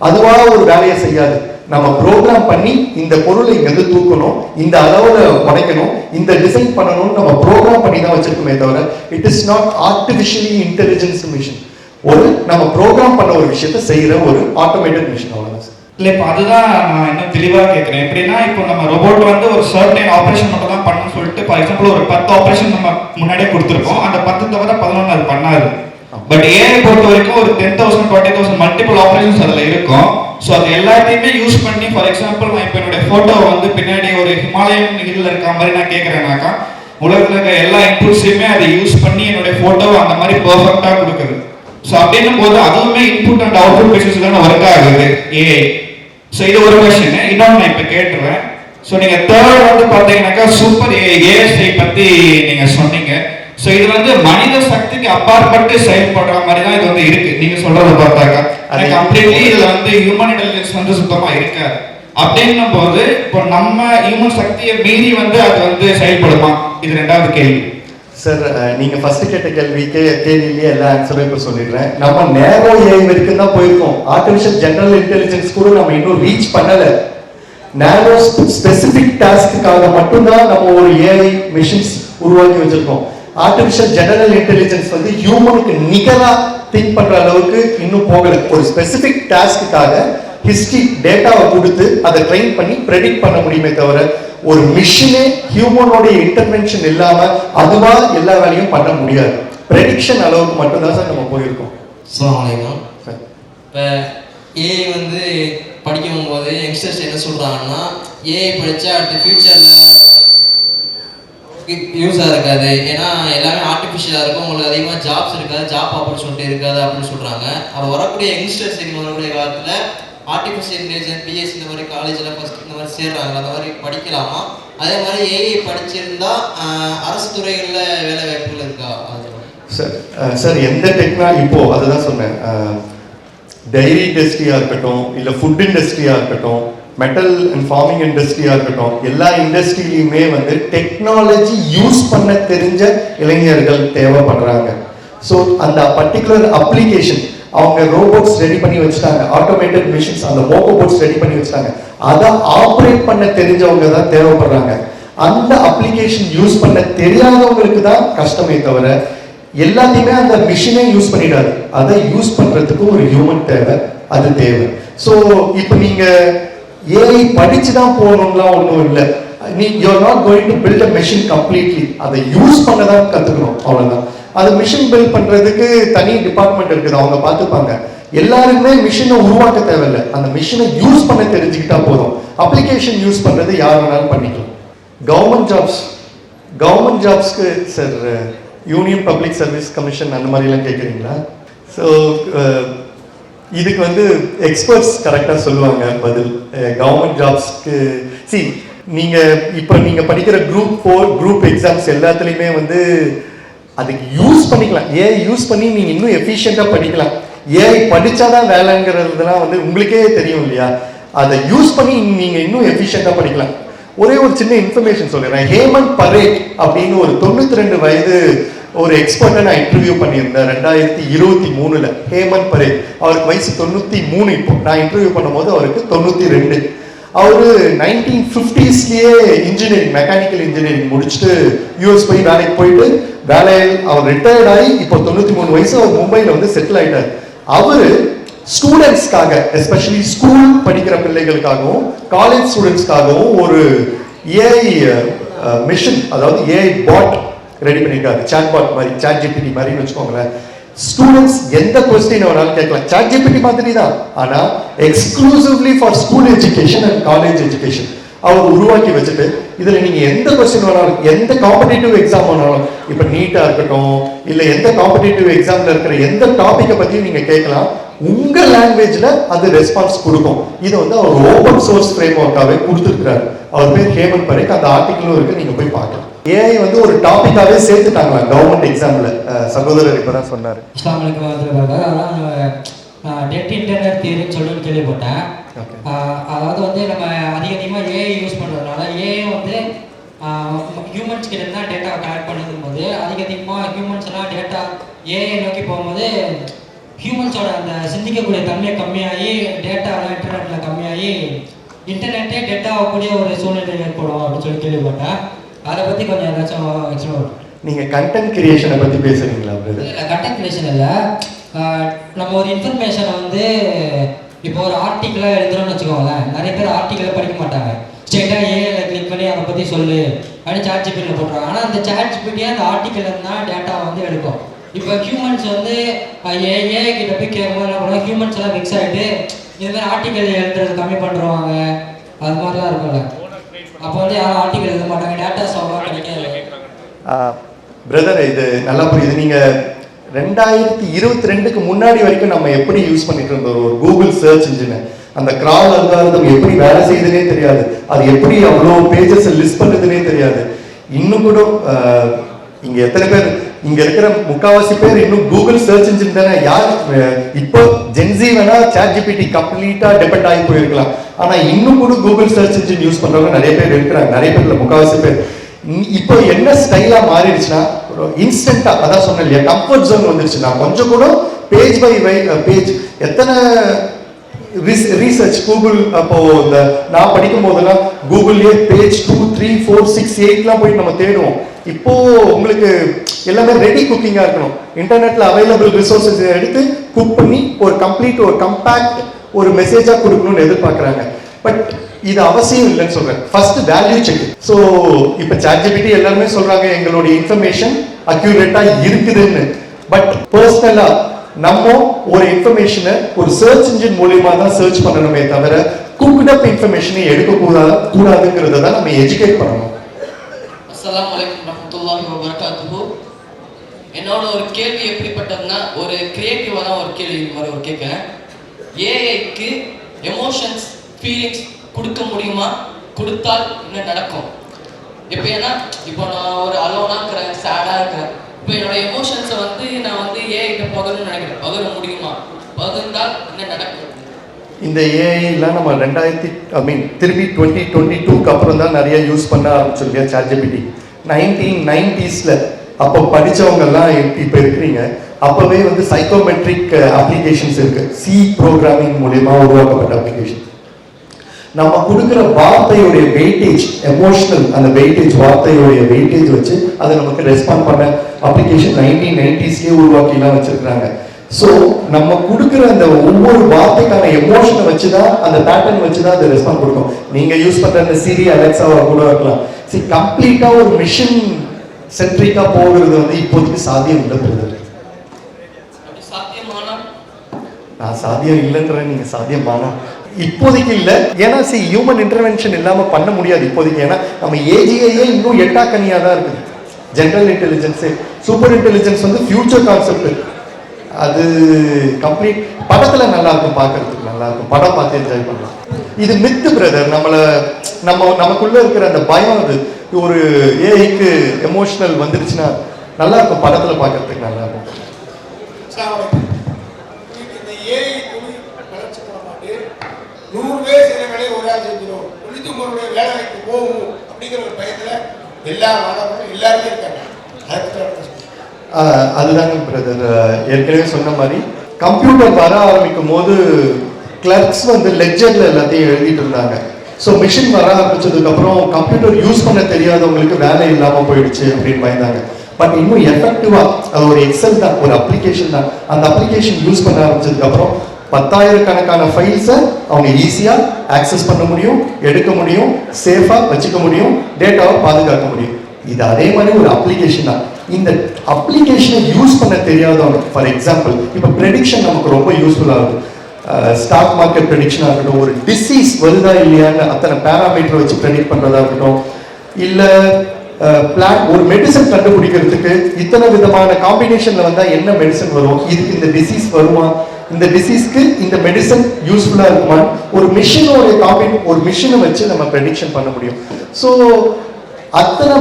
அதுவாக ஒரு வேலையை செய்யாது. நம்ம ப்ரோக்ராம் பண்ணி இந்த பொருளை இங்கேருந்து தூக்கணும், இந்த அளவில் உடைக்கணும், இந்த டிசைன் பண்ணணும்னு நம்ம ப்ரோக்ராம் பண்ணி தான் வச்சிருக்கோமே தவிர it is not artificially intelligence machine. ஒரு நம்ம ப்ரோக்ராம் பண்ண ஒரு விஷயத்தை செய்கிற ஒரு ஆட்டோமேட்டட் மிஷின், அவ்வளோதான் சார். இல்லை, இப்போ அதுதான் நான் இன்னும் தெளிவாக கேட்குறேன். எப்படின்னா இப்போ நம்ம ரோபோட் வந்து ஒரு சர்டன் ஆப்ரேஷன் மட்டும் தான் பண்ணணும்னு சொல்லிட்டு ஃபார் எக்ஸாம்பிள் ஒரு 10 ஆப்ரேஷன் நம்ம முன்னாடியே கொடுத்துருக்கோம், அந்த 10 தவிர 11 அது பண்ணாது. பட் ஏஐ பொறுத்த வரைக்கும் ஒரு 10,000 20,000 மல்டிபிள் ஆப்ரேஷன்ஸ் அதில் இருக்கும். ஸோ அது எல்லாத்தையுமே யூஸ் பண்ணி ஃபார் எக்ஸாம்பிள் நான் இப்போ என்னுடைய ஃபோட்டோ வந்து பின்னாடி ஒரு ஹிமாலயன் ஹில்லில் இருக்க மாதிரி நான் கேட்குறேன்னாக்கா உலகத்தில் இருக்க எல்லா இன்புட்ஸையுமே அதை யூஸ் பண்ணி என்னுடைய ஃபோட்டோவை அந்த மாதிரி பர்ஃபெக்டாக கொடுக்குது. ஸோ அப்படின்னும் போது அதுவுமே இன்புட் அண்ட் அவுட்புட் பேசிஸ் தானே ஒர்க் ஆகுது ஏஐ. ஸோ இது ஒரு கொஸ்டின். இன்னொன்று நான் இப்போ கேட்டுருவேன். ஸோ நீங்கள் தேர்ட் வந்து பார்த்தீங்கன்னாக்கா சூப்பர் ஏஎஸ்ஐ பற்றி நீங்கள் சொன்னீங்க. ஸோ இது வந்து மனித சக்திக்கு அப்பாற்பட்டு செயல்படுற மாதிரி தான் இது வந்து இருக்கு. நீங்க சொல்றத பார்த்தாக்கா கம்ப்ளீட்லி இதுல வந்து ஹியூமன் இன்டெலிஜென்ஸ் வந்து சுத்தமா இருக்காது. அப்படின்னும் போது இப்போ நம்ம ஹியூமன் சக்தியை மீறி வந்து அது வந்து செயல்படுமா? இது ரெண்டாவது கேள்வி. சார், நீங்க ஃபர்ஸ்ட் கேட்ட கேள்வியிலேயே எல்லா ஆன்சரும் இப்போ சொல்லிடுறேன். நம்ம நேரோ ஏஐ வரைக்கும் தான் போயிருக்கோம். ஆர்டிஃபிஷியல் ஜெனரல் இன்டெலிஜென்ஸ் கூட நம்ம இன்னும் ரீச் பண்ணல. நேரோ ஸ்பெசிபிக் டாஸ்க்குக்காக மட்டும்தான் நம்ம ஒரு ஏஐ மிஷின்ஸ் உருவாக்கி வச்சிருக்கோம். ஆர்டிஃபிஷியல் ஜெனரல் இன்டெலிஜென்ஸ் வந்து ஹியூமனுக்கு நிகரா திங்க் பண்ற அளவுக்கு இன்னும் போகல. ஒரு ஸ்பெசிபிக் டாஸ்க்குக்காக ஹிஸ்டரி டேட்டாவை கொடுத்து அதை ட்ரெயின் பண்ணி ப்ரெடிக்ட் பண்ண முடியுமே தவிர ஒரு மிஷினே ஹியூமனோட இன்டர்வென்ஷன் இல்லாம அதுவா எல்லா வேலையும் பண்ண முடியாது. ப்ரெடிக்ஷன் அளவுக்கு மட்டும்தான் சார் நம்ம போயிருக்கோம். அஸ்ஸலாமு அலைக்கும். இப்போ ஏஐ வந்து படிக்கும் போது யங்ஸ்டர்ஸ் என்ன சொல்றாங்கன்னா ஏஐ படிச்சா அடுத்த ஃபியூச்சர்ல யூஸாக இருக்காது, ஏன்னா எல்லாமே ஆர்டிஃபிஷியலாக இருக்கும், உங்களுக்கு அதிகமாக ஜாப்ஸ் இருக்காது, ஜாப் ஆப்பர்ச்சுனிட்டி இருக்காது அப்படின்னு சொல்கிறாங்க. அப்போ வரக்கூடிய யங்ஸ்டர்ஸ் வரக்கூடிய காலத்தில் ஆர்டிஃபிஷியல் இன்டெலிஜென்ஸ் பிஎஸ்சி இந்த மாதிரி காலேஜில் ஃபஸ்ட் இந்த மாதிரி சேர்றாங்க, அந்த மாதிரி படிக்கலாமா? அதே மாதிரி ஏஐ படிச்சிருந்தா அரசு துறைகளில் வேலை வாய்ப்புகள் இருக்கா? சார் எந்த டெக்னாலஜி இப்போ அதுதான் சொன்னேன். டைரி இண்டஸ்ட்ரியாக இருக்கட்டும், இல்லை ஃபுட் இண்டஸ்ட்ரியாக இருக்கட்டும், மெட்டல் அண்ட் ஃபார்மிங் இண்டஸ்ட்ரியாக இருக்கட்டும், எல்லா இண்டஸ்ட்ரியிலையுமே வந்து டெக்னாலஜி யூஸ் பண்ண தெரிஞ்ச இளைஞர்கள் தேவைப்படுறாங்க. ஸோ அந்த பர்டிகுலர் அப்ளிகேஷன் அவங்க ரோபோட்ஸ் ரெடி பண்ணி வச்சுட்டாங்க, ஆட்டோமேட்டட் மிஷின்ஸ் அந்த மோகோபோட்ஸ் ரெடி பண்ணி வச்சுட்டாங்க, அதை ஆப்ரேட் பண்ண தெரிஞ்சவங்க தான் தேவைப்படுறாங்க. அந்த அப்ளிகேஷன் யூஸ் பண்ண தெரியாதவங்களுக்கு தான் கஷ்டமே தவிர எல்லாத்தையுமே அந்த மிஷினே யூஸ் பண்ணிடாது. அதை யூஸ் பண்றதுக்கு ஒரு ஹியூமன் தேவை, அது தேவை. ஸோ இப்போ நீங்க ஏஐ படிச்சு தான் போகணும்லாம் ஒன்றும் இல்லை. You're not going to build a machine completely. அதை யூஸ் பண்ண தான் கற்றுக்கணும், அவ்வளோதான். அது மிஷின் பில்ட் பண்ணுறதுக்கு தனி டிபார்ட்மெண்ட் இருக்குது, அவங்க பார்த்துப்பாங்க. எல்லாருக்குமே மிஷினை உருவாக்க தேவையில்லை, அந்த மிஷினை யூஸ் பண்ண தெரிஞ்சுக்கிட்டா போதும். அப்ளிகேஷன் யூஸ் பண்ணுறது யார் வேணாலும் பண்ணிக்கலாம். கவர்மெண்ட் ஜாப்ஸ்க்கு sir union public service commission அந்த மாதிரிலாம் கேட்குறீங்களா? ஸோ இதுக்கு வந்து எக்ஸ்பர்ட்ஸ் கரெக்டாக சொல்லுவாங்க பதில். கவர்மெண்ட் ஜாப்ஸ்க்கு நீங்கள் படிக்கிற குரூப் 4 குரூப் எக்ஸாம்ஸ் எல்லாத்துலேயுமே வந்து அதுக்கு யூஸ் பண்ணிக்கலாம். ஏஐ யூஸ் பண்ணி நீங்கள் இன்னும் எஃபிஷியண்ட்டாக படிக்கலாம். ஏஐ படித்தாதான் வேலைங்கிறதுலாம் வந்து உங்களுக்கே தெரியும் இல்லையா? அதை யூஸ் பண்ணி நீங்கள் இன்னும் எஃபிஷியண்ட்டாக படிக்கலாம். ஒரே ஒரு சின்ன இன்ஃபர்மேஷன் சொல்லிடுறேன். ஹேமந்த் பரேக் அப்படின்னு ஒரு 92 வயது ஒரு எக்ஸ்பர்ட்டை நான் இன்டர்வியூ பண்ணியிருந்தேன் 2023. ஹேமந்த் பரேக், அவருக்கு வயசு 93. இப்போ நான் இன்டர்வியூ பண்ணும்போது அவருக்கு 92. அவரு 1950ஸ்லயே இன்ஜினியரிங், மெக்கானிக்கல் இன்ஜினியரிங் முடிச்சுட்டு யூஎஸ் போய் வேலைக்கு போயிட்டு வேலையில் அவர் ரிட்டையர்ட் ஆகி இப்போ 93 வயசு அவர் மும்பையில் வந்து செட்டில் ஆயிட்டார். அவரு ஸ்டூடெண்ட்ஸ்க்காக, எஸ்பெஷலி ஸ்கூல் படிக்கிற பிள்ளைகளுக்காகவும் காலேஜ் ஸ்டூடெண்ட்ஸ்க்காகவும் ஒரு ஏஐ மிஷின், அதாவது ஏஐ பாட் ரெடி பண்ணியிருக்காரு. சாட் பாட் மாதிரி, சாட் ஜிபிடி மாதிரின்னு வச்சுக்கோங்களேன். ஸ்டூடெண்ட்ஸ் எந்த கொஸ்டின் வேணாலும் கேட்கலாம், சாட் ஜிபிடி மாதிரி தான், ஆனால் exclusively for school education and college education அவர் உருவாக்கி வச்சுட்டு இதில் நீங்கள் எந்த கொஸ்டின் வேணாலும், எந்த காம்படிட்டிவ் எக்ஸாம் வேணாலும், இப்போ நீட்டாக இருக்கட்டும் இல்லை எந்த காம்படிட்டிவ் எக்ஸாமில் இருக்கிற எந்த டாப்பிக்கை பற்றியும் நீங்கள் கேட்கலாம். உங்கள் லாங்குவேஜில் அது ரெஸ்பான்ஸ் கொடுக்கும். இது வந்து அவர் ஓப்பன் சோர்ஸ் ஃப்ரேம் ஒர்க்காகவே கொடுத்துருக்கிறார். அவர் பேர் ஹேமந்த் பரேக். அந்த ஆர்டிக்கிளும் இருக்குது, நீங்கள் போய் பார்க்கலாம். ஏஐ வந்து ஒரு டாபிக்காகவே சேர்த்துட்டாங்களா கவர்மெண்ட் எக்ஸாமில். சகோதரர் இப்போ தான் சொன்னார். இஸ்லாமிக்கு டெட் இன்டர்நெட் தியரின்னு சொல்லி கேள்விப்பட்டேன். Okay. அதாவது வந்து நம்ம அதிகமாக ஏஐ யூஸ் பண்ணுறதுனால ஏஐ வந்து ஹியூமன்ஸ் கிட்ட தான் டேட்டாவை கலெக்ட் பண்ணும் போது அதிகமாக ஹியூமன்ஸ் எல்லாம் டேட்டா ஏஐ நோக்கி போகும்போது ஹியூமன்ஸோட அந்த சிந்திக்கக்கூடிய தன்மை கம்மியாகி டேட்டா இன்டர்நெட்டில் கம்மியாகி இன்டர்நெட்டே டேட்டா ஆகக்கூடிய ஒரு சூழ்நிலை ஏற்படும் அப்படின்னு சொல்லி கேள்விப்பட்டேன். அதை பற்றி கொஞ்சம் ஏதாச்சும் எக்ஸ்ப்ளோர். நீங்கள் கண்டென்ட் கிரியேஷனை பற்றி பேசுகிறீங்களா? இல்லை, கண்டென்ட் கிரியேஷன் இல்லை. நம்ம ஒரு இன்ஃபர்மேஷனை வந்து இப்போ ஒரு ஆர்டிக்கிளாக எழுதுறோம்னு வச்சுக்கோங்களேன். நிறைய பேர் ஆர்டிக்கிளை படிக்க மாட்டாங்க. ஸ்ட்ரெயிட்டாக ஏஐல கிளிக் பண்ணி அதை பற்றி சொல்லு அப்படின்னு சாட்ஜிபிட்டியில் போட்டுருவாங்க. ஆனால் அந்த சாட்ஜிபிட்டியாக அந்த ஆர்டிக்கிள் தான் டேட்டா வந்து எடுக்கும். இப்போ ஹியூமன்ஸ் வந்து ஏஐ கிட்ட போய் கேட்கும்போது என்ன பண்ணுவாங்க, ஹியூமன்ஸ் எல்லாம் மிக்ஸ் ஆகிட்டு இதுமாதிரி ஆர்டிக்கல் எழுதுறது கம்மி பண்ணுறாங்க. அது மாதிரிலாம் இருக்கும்ல. அப்போ வந்து யாரும் ஆர்டிக்கல் எழுத மாட்டாங்க, டேட்டாஸ் அவ்வளோ கிடைக்காது. பிரதர், இது நல்லா புரியுது. நீங்கள் 2022க்கு முன்னாடி வரைக்கும் நம்ம எப்படி யூஸ் பண்ணிட்டு இருந்தோம் ஒரு கூகுள் சர்ச் இன்ஜினை, அந்த கிரால் அல்காரிதம் எப்படி வேலை செய்யுதுன்னே தெரியாது, அது எப்படி அவ்வளோ பேஜஸ் லிஸ்ட் பண்ணுறதுனே தெரியாது. இன்னும் கூட இங்கே எத்தனை பேர், இங்கே இருக்கிற முக்கால்வாசி பேர் இன்னும் கூகுள் சர்ச் இன்ஜின் தானே. யார் இப்போ ஜென்சி வேணா சாட்ஜிபிடி கம்ப்ளீட்டாக டிபெண்ட் ஆகி போயிருக்கலாம். ஆனால் இன்னும் கூட கூகுள் சர்ச் இன்ஜின் யூஸ் பண்ணுறவங்க நிறைய பேர் இருக்கிறாங்க. நிறைய பேர் இல்லை, முக்கால்வாசி பேர். இப்போ என்ன ஸ்டைலா மாறிடுச்சுன்னா இன்ஸ்டன்டா, அதான் சொன்னேன் இல்லையா, கம்ஃபர்ட் ஜோன் வந்துருச்சுன்னா கொஞ்சம் கூட பேஜ் பை பேஜ் எத்தனை ரீசர்ச் கூகுள். அப்போ இந்த நான் படிக்கும் போதெல்லாம் கூகுள்லயே பேஜ் 2, 3, 4, 6, 8 போய் நம்ம தேடுவோம். இப்போ உங்களுக்கு எல்லாமே ரெடி குக்கிங்கா இருக்கணும். இன்டர்நெட்ல அவைலபிள் ரிசோர்சஸ் எடுத்து குக் பண்ணி ஒரு கம்ப்ளீட் ஒரு கம்பேக்ட் ஒரு மெசேஜா கொடுக்கணும்னு எதிர்பார்க்கறாங்க. பட் இது அவசியம் இல்லைன்னு சொல்றேன். First value check. ஸோ இப்போ சாட்ஜிபிட்டி எல்லாருமே சொல்றாங்க எங்களுடைய இன்ஃபர்மேஷன் அக்யூரேட்டா இருக்குதுன்னு. பட் பர்சனலா நம்ம ஒரு இன்ஃபர்மேஷனை ஒரு சர்ச் இன்ஜின் மூலியமா தான் சர்ச் பண்ணணுமே தவிர குக்ட் அப் இன்ஃபர்மேஷனை எடுக்கக்கூடாதுங்கிறத தான் நம்ம எஜுகேட் பண்ணணும். அஸ்ஸலாமு அலைக்கும் வரஹ்மத்துல்லாஹி வபரகாத்துஹு. என்னோட ஒரு கேள்வி எப்படிப்பட்டதுன்னா, ஒரு கிரியேட்டிவான ஒரு கேள்வி ஒரு கேட்குறேன். ஏஐக்கு எமோஷன்ஸ் ஃபீலிங்ஸ் கொடுக்க முடியுமா? கொடுத்தால் என்ன நடக்கும்? இப்போ ஏன்னா இப்போ நான் ஒரு அலோனாக இருக்கிறேன், சேடாக இருக்கிறேன். இப்போ என்னோட எமோஷன்ஸை வந்து நான் வந்து ஏஐகிட்ட பகிரணும்னு நினைக்கிறேன். பகிர முடியுமா? பகிர்ந்தால் என்ன நடக்கும்? இந்த ஏஐலாம் நம்ம திருப்பி 2022க்கு அப்புறம் தான் நிறைய யூஸ் பண்ண ஆரம்பிச்சோம் இல்லையா சாட்ஜிபிட்டி. 1990s அப்போ படித்தவங்கெல்லாம் இப்போ இருக்கிறீங்க. அப்போவே வந்து சைக்கோமெட்ரிக் அப்ளிகேஷன்ஸ் இருக்கு. சி ப்ரோக்ராமிங் மூலமா உருவாக்கப்பட்ட அப்ளிகேஷன். நம்ம கொடுக்குற வார்த்தையுடைய வெயிட்டேஜ், எமோஷனல் அந்த வெயிட்டேஜ், வார்த்தையுடைய வெயிட்டேஜ் வச்சு அதை நமக்கு ரெஸ்பாண்ட் பண்ண அப்ளிகேஷன் 1990ஸ்லேயே உருவாக்கிலாம் வச்சிருக்கிறாங்க. ஸோ நம்ம கொடுக்குற அந்த ஒவ்வொரு வார்த்தைக்கான எமோஷனை வச்சு தான், அந்த பேட்டர்ன் வச்சு தான் அதை ரெஸ்பாண்ட் கொடுக்கும். நீங்கள் யூஸ் பண்ணுற அந்த சிரி அலெக்ஸாவை கூட இருக்கலாம். கம்ப்ளீட்டாக ஒரு மிஷின் சென்ட்ரிக்காக போகிறது வந்து இப்போதைக்கு சாத்தியம் இல்லை. நான் சாத்தியம் இல்லைன்றேன், நீங்கள் சாத்தியமானா இப்போதைக்கு இல்லை. ஏன்னா ஹியூமன் இன்டர்வென்ஷன் இல்லாமல் பண்ண முடியாது இப்போதைக்கு. ஏன்னா நம்ம ஏஜிஐயே இன்னும் எட்டாக்கனியாக தான் இருக்குது. ஜென்ரல் இன்டெலிஜென்ஸு, சூப்பர் இன்டெலிஜென்ஸ் வந்து ஃபியூச்சர் கான்செப்ட். அது கம்ப்ளீட் படத்தில் நல்லா இருக்கும், பார்க்கறதுக்கு நல்லா இருக்கும். படம் பார்த்து என்ஜாய் பண்ணலாம். இது மித்து பிரதர். நமக்குள்ள இருக்கிற அந்த பயம், அது ஒரு ஏஐக்கு எமோஷனல் வந்துருச்சுன்னா நல்லா இருக்கும், படத்தில் பார்க்கறதுக்கு நல்லா இருக்கும். இந்த ஏஐ வளர்ச்சி போனமாட்டு 100 பேர் சில வேலையை ஒரு ஆள் செஞ்சிடும், 99 வேலை வாய்ப்பு போகும் அப்படிங்கிற ஒரு பயத்தில் எல்லா மாணவர்களும் எல்லாருமே இருக்காங்க. அதுதாங்க பிரதர், ஏற்கனவே சொன்ன மாதிரி கம்ப்யூட்டர் வர ஆரம்பிக்கும் போது கிளர்க்ஸ் வந்து லெட்ஜர்ல எல்லாத்தையும் எழுதிட்டு இருந்தாங்க. ஸோ மிஷின் வர ஆரம்பிச்சதுக்கு அப்புறம் கம்ப்யூட்டர் யூஸ் பண்ண தெரியாதவங்களுக்கு வேலை இல்லாமல் போயிடுச்சு அப்படின்னு பயந்தாங்க. பட் இன்னும் எஃபெக்டிவா அது ஒரு எக்ஸல் தான், ஒரு அப்ளிகேஷன் தான். அந்த அப்ளிகேஷன் யூஸ் பண்ண ஆரம்பிச்சதுக்கு அப்புறம் 10,000 கணக்கான ஃபைல்ஸை அவங்க ஈஸியாக ஆக்சஸ் பண்ண முடியும், எடுக்க முடியும், சேஃபாக வச்சுக்க முடியும், டேட்டாவை பாதுகாக்க முடியும். இது அதே மாதிரி ஒரு அப்ளிகேஷன் தான். இந்த அப்ளிகேஷனை யூஸ் பண்ண தெரியாதவங்க, ஃபார் எக்ஸாம்பிள் இப்போ ப்ரெடிக்ஷன் நமக்கு ரொம்ப யூஸ்ஃபுல்லாக இருக்கும். ஸ்டாக் மார்க்கெட் ப்ரெடிக்ஷனாக இருக்கட்டும், ஒரு டிசீஸ் வருதா இல்லையான்னு அத்தனை பேராமீட்டர் வச்சு ப்ரெடிக்ட் பண்ணுறதா இருக்கட்டும், இல்லை ஒரு மெடிசன் கண்டுபிடிக்கிறதுக்கு இத்தனை விதமான காம்பினேஷனில் வந்தால் என்ன மெடிசன் வரும், இதுக்கு இந்த டிசீஸ் வருமா, இந்த டிசீஸ்க்கு இந்த மெடிசன் யூஸ்ஃபுல்லாக இருக்குமா, ஒரு மிஷினை வச்சு நம்ம ப்ரெடிக்ஷன் பண்ண முடியும். ஸோ அத்தனை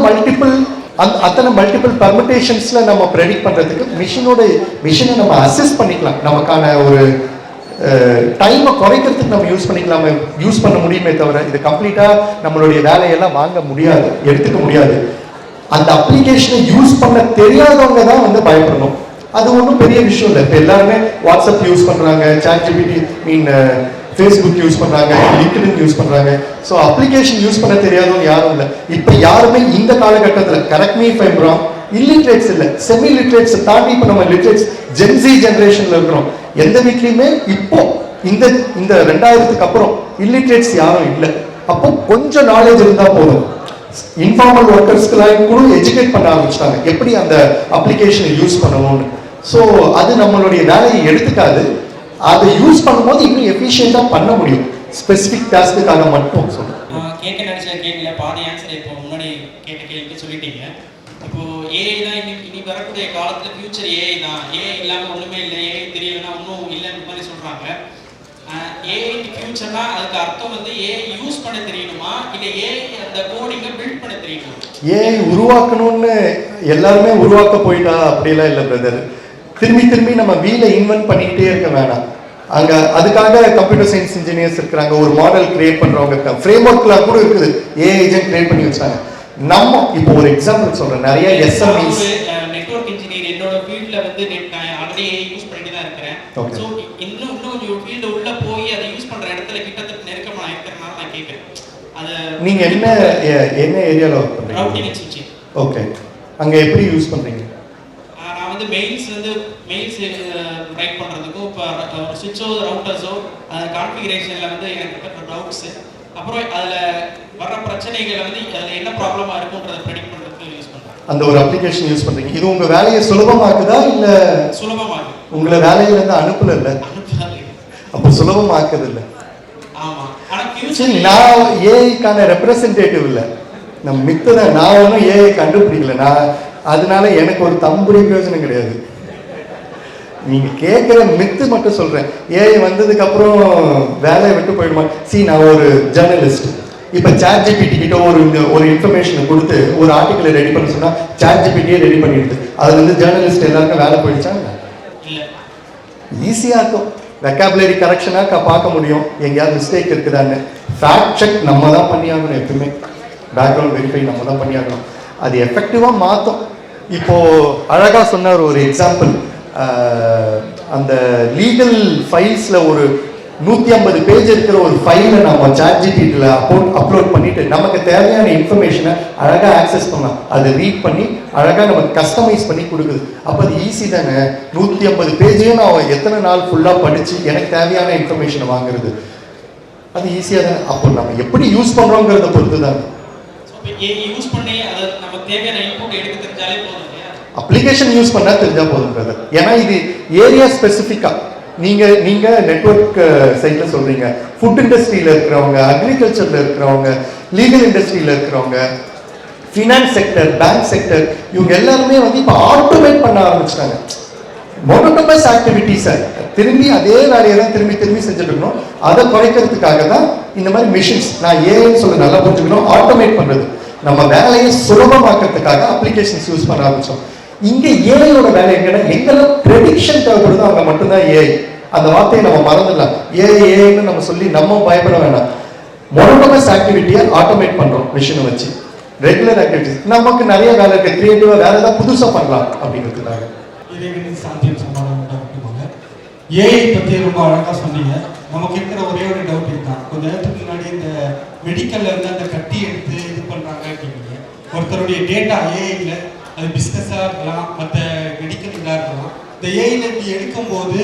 மல்டிபிள் பர்முட்டேஷன்ஸ்ல நம்ம ப்ரெடிக்ட் பண்றதுக்கு மிஷினை நம்ம அசஸ் பண்ணிக்கலாம். நமக்கான ஒரு டைமை குறைக்கிறதுக்கு நம்ம யூஸ் பண்ண முடியுமே தவிர இது கம்ப்ளீட்டாக நம்மளுடைய வேலையெல்லாம் வாங்க முடியாது, எடுத்துக்க முடியாது. அந்த அப்ளிகேஷனை யூஸ் பண்ண தெரியாதவங்க தான் வந்து பயப்படணும். அது ஒன்றும் பெரிய விஷயம் இல்லை. இப்போ எல்லாருமே வாட்ஸ்அப் யூஸ் பண்ணுறாங்க, ChatGPT ஃபேஸ்புக் யூஸ் பண்ணுறாங்க, லிங்க்டின் யூஸ் பண்ணுறாங்க. ஸோ அப்ளிகேஷன் யூஸ் பண்ண தெரியாதவங்க யாரும் இல்லை. இப்போ யாருமே இந்த காலகட்டத்தில், correct me if I am wrong, illiterates இல்லை, செமி லிட்ரேட்ஸ் தாண்டி இப்போ நம்ம லிட்ரேட்ஸ் ஜென்சி ஜென்ரேஷன்ல இருக்கிறோம். எந்த வீட்லையுமே இப்போ இந்த 2000க்கு அப்புறம் இல்லிட்ரேட்ஸ் யாரும் இல்லை. அப்போ கொஞ்சம் நாலேஜ் இருந்தால் போதும். இன்ஃபார்மல் ஒர்க்கர்ஸ்க்கெல்லாம் கூட எஜுகேட் பண்ண ஆரம்பிச்சிட்டாங்க எப்படி அந்த அப்ளிகேஷனை யூஸ் பண்ணணும்னு. ஸோ அது நம்மளுடைய வேலையை எடுத்துக்காது. அதை யூஸ் பண்ணும்போது இன்னும் எஃபிஷியண்டாக பண்ண முடியும். ஸ்பெசிஃபிக் டாஸ்க்குக்காக மட்டும் சொல்லுங்கள். கேட்க நினைச்ச கேள்வியில பாதி ஆன்சர் இப்போ முன்னாடி கேட்ட கேள்விக்கு சொல்லிட்டீங்க. இப்போ ஏஐ தான் இனி வரக்கூடிய காலத்துல ஃபியூச்சர் ஏஐ தான். ஏஐ இல்லாமல் ஒண்ணுமே இல்லை, ஏஐ தெரியலன்னா ஒன்றும் இல்லைன்ற மாதிரி சொல்றாங்க. ஏஐ ஃபியூச்சர்னா அதுக்கு அர்த்தம் வந்து ஏஐ யூஸ் பண்ண தெரியணுமா, இல்லை ஏஐ அந்த கோடிங்கை பில்ட் பண்ண தெரியணுமா? ஏஐ உருவாக்கணும்னு எல்லாருமே உருவாக்க போயிட்டா அப்படிலாம் இல்லை பிரதர். திரும்பி நம்ம வீலை இன்வென்ட் பண்ணிக்கிட்டே இருக்க வேணாம். அங்கே அதுக்காக கம்ப்யூட்டர் சயின்ஸ் இன்ஜினியர்ஸ் இருக்கிறாங்க, ஒரு மாடல் கிரியேட் பண்ணுறவங்க இருக்காங்க, ஃப்ரேம் ஒர்க்லாம் கூட இருக்குது, ஏஐ ஏஜென்ட் கிரியேட் பண்ணி வச்சாங்க. நம்ம இப்போ ஒரு எக்ஸாம்பிள் சொல்கிறேன், நிறைய எஸ்எம்இஸ் நெட்வொர்க் இன்ஜினியர் என்னோட ஃபீல்டில் வந்து நான் ஆல்ரெடி ஏஐ யூஸ் பண்ணிட்டு தான் இருக்கிறேன். ஸோ இன்னும் கொஞ்சம் ஃபீல்டு உள்ள போய் அதை யூஸ் பண்ணுற இடத்துல கிட்டத்தட்ட நெருக்கமாக இருக்கிறனால நான் கேட்குறேன். அதை நீங்கள் என்ன ஏரியாவில் ஒர்க் பண்ணுறீங்க? ரவுட்டிங் அண்ட் ஸ்விட்சிங். ஓகே, அங்கே எப்படி யூஸ் பண்ணுறீங்க? நான் வந்து மெயில்ஸ் ரைட் பண்ணுறதுக்கும் இப்போ ஸ்விட்சோ ரவுட்டர்ஸோ அது கான்ஃபிகரேஷனில் வந்து எனக்கு டவுட்ஸு, அப்புறம் அதில் வர்ற பிரச்சனைகளை வந்து அதில் என்ன ப்ராப்ளமாக இருக்குன்றதை ப்ரெடிக்ட் பண்ணுறதுக்கு யூஸ் பண்ணுறேன். அந்த ஒரு அப்ளிகேஷன் யூஸ் பண்ணுறீங்க. இது உங்கள் வேலையை சுலபமாக்குதா இல்லை சுலபமாக்கு? உங்களை வேலையிலேருந்து அனுப்பல இல்லை, அப்போ சுலபமாக்குது இல்லை. ஆமாம், ஆனால் சரி, ஃபியூச்சர் நான் ஏஐக்கான ரெப்ரசன்டேட்டிவ் இல்லை, நம்ம மித்த தான். நான் ஒன்றும் ஏஐ கண்டுபிடிக்கல, நான் அதனால எனக்கு ஒரு தம்புரி பிரயோஜனம் கிடையாது. நீங்க கேட்குற மித்து மட்டும் சொல்றேன். ஏஐ வந்ததுக்கு அப்புறம் வேலையை விட்டு போயிடுமா? நான் ஒரு ஜேர்னலிஸ்ட். இப்போ ChatGPT கிட்ட ஒரு இன்ஃபர்மேஷனை கொடுத்து ஒரு ஆர்டிக்கலை ரெடி பண்ண சொன்னா ChatGPT ரெடி பண்ணிடுது. அது வந்து ஜேர்னலிஸ்ட் எல்லாருக்கும் வேலை போயிடுச்சாங்க? ஈஸியாக இருக்கும். வெக்காபுலரி கரெக்ஷனாக பார்க்க முடியும் எங்கேயாவது மிஸ்டேக் இருக்குதான்னு. ஃபேக்ட் செக் நம்ம தான் பண்ணியாகணும், எப்பவுமே பேக்ரவுண்ட் வெரிஃபை நம்ம தான் பண்ணியாகணும். அது எஃபெக்டிவாக மாற்றும். இப்போ அழகாக சொன்னார் ஒரு எக்ஸாம்பிள். அந்த லீகல் ஃபைல்ஸில் ஒரு 150 பேஜ் இருக்கிற ஒரு ஃபைலை நம்ம ChatGPTல அப்லோட் பண்ணிட்டு நமக்கு தேவையான இன்ஃபர்மேஷனை அழகாக ஆக்சஸ் பண்ணலாம். அதை ரீட் பண்ணி அழகாக நமக்கு கஸ்டமைஸ் பண்ணி கொடுக்குது. அப்போ அது ஈஸி தானே. 150 பேஜையும் நான் எத்தனை நாள் ஃபுல்லாக படித்து எனக்கு தேவையான இன்ஃபர்மேஷனை வாங்குறது, அது ஈஸியாக தானே. அப்போ நம்ம எப்படி யூஸ் பண்ணுறோங்கிறத பொறுத்து தான். யூஸ் பண்ணி அதை நமக்கு தேவையான இன்புட் எடுக்க தெரிஞ்சாலே போதும். அப்ளிகேஷன் யூஸ் பண்ணால் தெரிஞ்சால் போதும் பிரதர். ஏன்னா இது ஏரியா ஸ்பெசிஃபிக்காக. நீங்கள் நெட்வொர்க் சைட்டில் சொல்கிறீங்க, ஃபுட் இண்டஸ்ட்ரியில் இருக்கிறவங்க, அக்ரிகல்ச்சரில் இருக்கிறவங்க, லீகல் இண்டஸ்ட்ரியில் இருக்கிறவங்க, ஃபினான்ஸ் செக்டர், பேங்க் செக்டர், இவங்க எல்லாருமே வந்து இப்போ ஆட்டோமேட் பண்ண ஆரம்பிச்சிட்டாங்க. மோனோட்டோமஸ் ஆக்டிவிட்டிஸை திரும்பி அதே வேலையை தான் திரும்பி செஞ்சுட்டு இருக்கணும். அதை குறைக்கிறதுக்காக தான் இந்த மாதிரி மிஷின்ஸ், நான் ஏன்னு சொல்ல நல்லா புரிஞ்சுக்கணும், ஆட்டோமேட் பண்ணுறது, நம்ம வேலையை சுலபமாக்கிறதுக்காக அப்ளிகேஷன்ஸ் யூஸ் பண்ண ஆரம்பிச்சோம். இங்கே ஏஐயோட வேலை எங்கன்னா எங்கெல்லாம் ப்ரெடிக்ஷன் தேவைப்படுதோ அங்கே மட்டும்தான் ஏஐ. அந்த வார்த்தையை நம்ம மறந்துடலாம். ஏஐன்னு நம்ம சொல்லி நம்ம பயப்பட வேண்டாம். மோனோட்டோமஸ் ஆக்டிவிட்டியை ஆட்டோமேட் பண்ணுறோம் மிஷினை வச்சு. ரெகுலர் ஆக்டிவிட்டிஸ் நமக்கு நிறைய வேலை இருக்குது, கிரியேட்டிவாக வேலை ஏதாவது புதுசாக பண்ணலாம் அப்படிங்கிறதுக்காக. சாந்தியம் சமாதானம் உண்டாக்குவாங்க. ஏஐ பற்றி ரொம்ப அழகாக சொன்னீங்க. நமக்கு இருக்கிற ஒரே ஒரு டவுட் இதுதான். கொஞ்ச நேரத்துக்கு முன்னாடி இந்த மெடிக்கல்ல இருந்து அந்த கட்டி எடுத்து இது பண்ணுறாங்க அப்படின்னீங்க. ஒருத்தருடைய டேட்டா ஏஐல, அது பிஸ்னஸாக இருக்கலாம், மற்ற மெடிக்கல் இதாக இருக்கலாம். இந்த ஏஐல இப்படி எடுக்கும்போது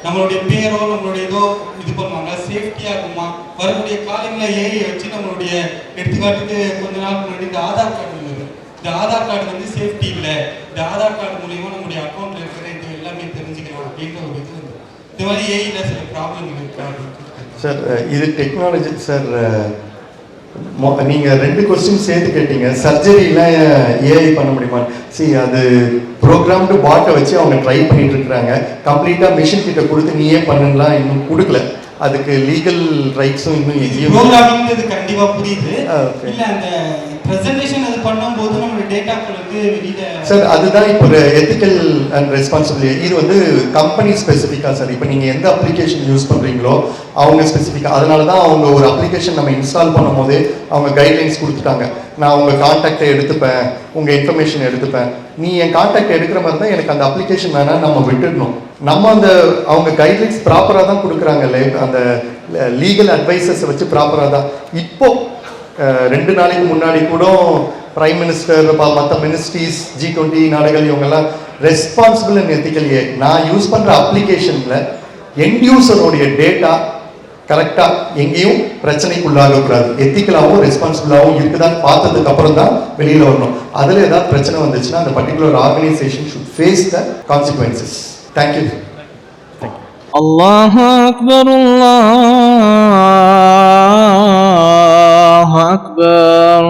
நம்மளுடைய பேரோ நம்மளுடைய ஏதோ இது பண்ணுவாங்க, சேஃப்டியாக இருக்குமா? வரக்கூடிய காலங்களில் ஏஐ வச்சு நம்மளுடைய எடுத்துக்காட்டுக்கு கொஞ்ச நாள் முன்னாடி இந்த ஆதார் கார்டு இருந்தது. இந்த ஆதார் கார்டு வந்து சேஃப்டி இல்லை, இந்த ஆதார் கார்டு மூலியமாக நம்முடைய அக்கௌண்ட்டில் இருக்கிற இது எல்லாமே தெரிஞ்சுக்கலாம் அப்படின்ற ஒரு இது வந்து இந்த மாதிரி ஏஐல சில ப்ராப்ளம் இருக்கு சார். இது டெக்னாலஜி சார். நீங்கள் 2 கொஸ்டின் சேர்த்து கேட்டீங்க. சர்ஜரிலாம் ஏஐ பண்ண முடியுமா? அது ப்ரோக்ராம்டு பாட்டை வச்சு அவங்க ட்ரை பண்ணிட்டு இருக்கிறாங்க. கம்ப்ளீட்டாக மிஷின் கிட்ட கொடுத்து நீயே பண்ணுலாம் இன்னும் கொடுக்கல. அதுக்கு லீகல் ரைட்ஸும் இன்னும் எங்கேயும் ப்ரோக்ராமிங் இது கண்டிப்பா புரியுது. okay. இல்ல அந்த பிரசன்டேஷன் அது பண்ணும்போது நம்ம டேட்டாக்கள் வந்து வெளியில சார் அதுதான் இப்போ ஒரு எத்திக்கல் அண்ட் ரெஸ்பான்சிபிலிட்டி. இது வந்து கம்பெனி ஸ்பெசிஃபிக்காக சார். இப்போ நீங்கள் எந்த அப்ளிகேஷன் யூஸ் பண்ணுறீங்களோ அவங்க ஸ்பெசிஃபிக்காக, அதனால தான் அவங்க ஒரு அப்ளிகேஷன் நம்ம இன்ஸ்டால் பண்ணும் போதே அவங்க கைட்லைன்ஸ் கொடுத்துட்டாங்க. நான் உங்கள் கான்டாக்டை எடுத்துப்பேன், உங்கள் இன்ஃபர்மேஷன் எடுத்துப்பேன். நீ என் கான்டாக்ட் எடுக்கிற மாதிரி தான் எனக்கு அந்த அப்ளிகேஷன் வேணால் நம்ம விட்டுடணும். நம்ம அந்த அவங்க கைட்லைன்ஸ் ப்ராப்பராக தான் கொடுக்குறாங்க. அந்த லீகல் அட்வைசர்ஸை வச்சு ப்ராப்பராக தான். இப்போ 2 நாளைக்கு முன்னாடி கூட பிரைம் மினிஸ்டர் மற்ற மினிஸ்ட்ரிஸ் G20 நாடுகள் இவங்கெல்லாம் ரெஸ்பான்சிபிள் அண்ட் எத்திக்கல் ஏஐ. நான் யூஸ் பண்ணுற அப்ளிகேஷனில் எண்ட் யூசருடைய டேட்டா கரெக்டாக எங்கேயும் பிரச்சனைக்குள்ளாகக்கூடாது, எத்திக்கலாகவும் ரெஸ்பான்சிபிளாகவும் இருக்குதான்னு பார்த்ததுக்கு அப்புறம் தான் வெளியில் வரணும். அதில் ஏதாவது பிரச்சனை வந்துச்சுன்னா அந்த particular organisation should face the consequences. Thank you. அல்லாஹு அக்பர், அல்லாஹு அக்பர்.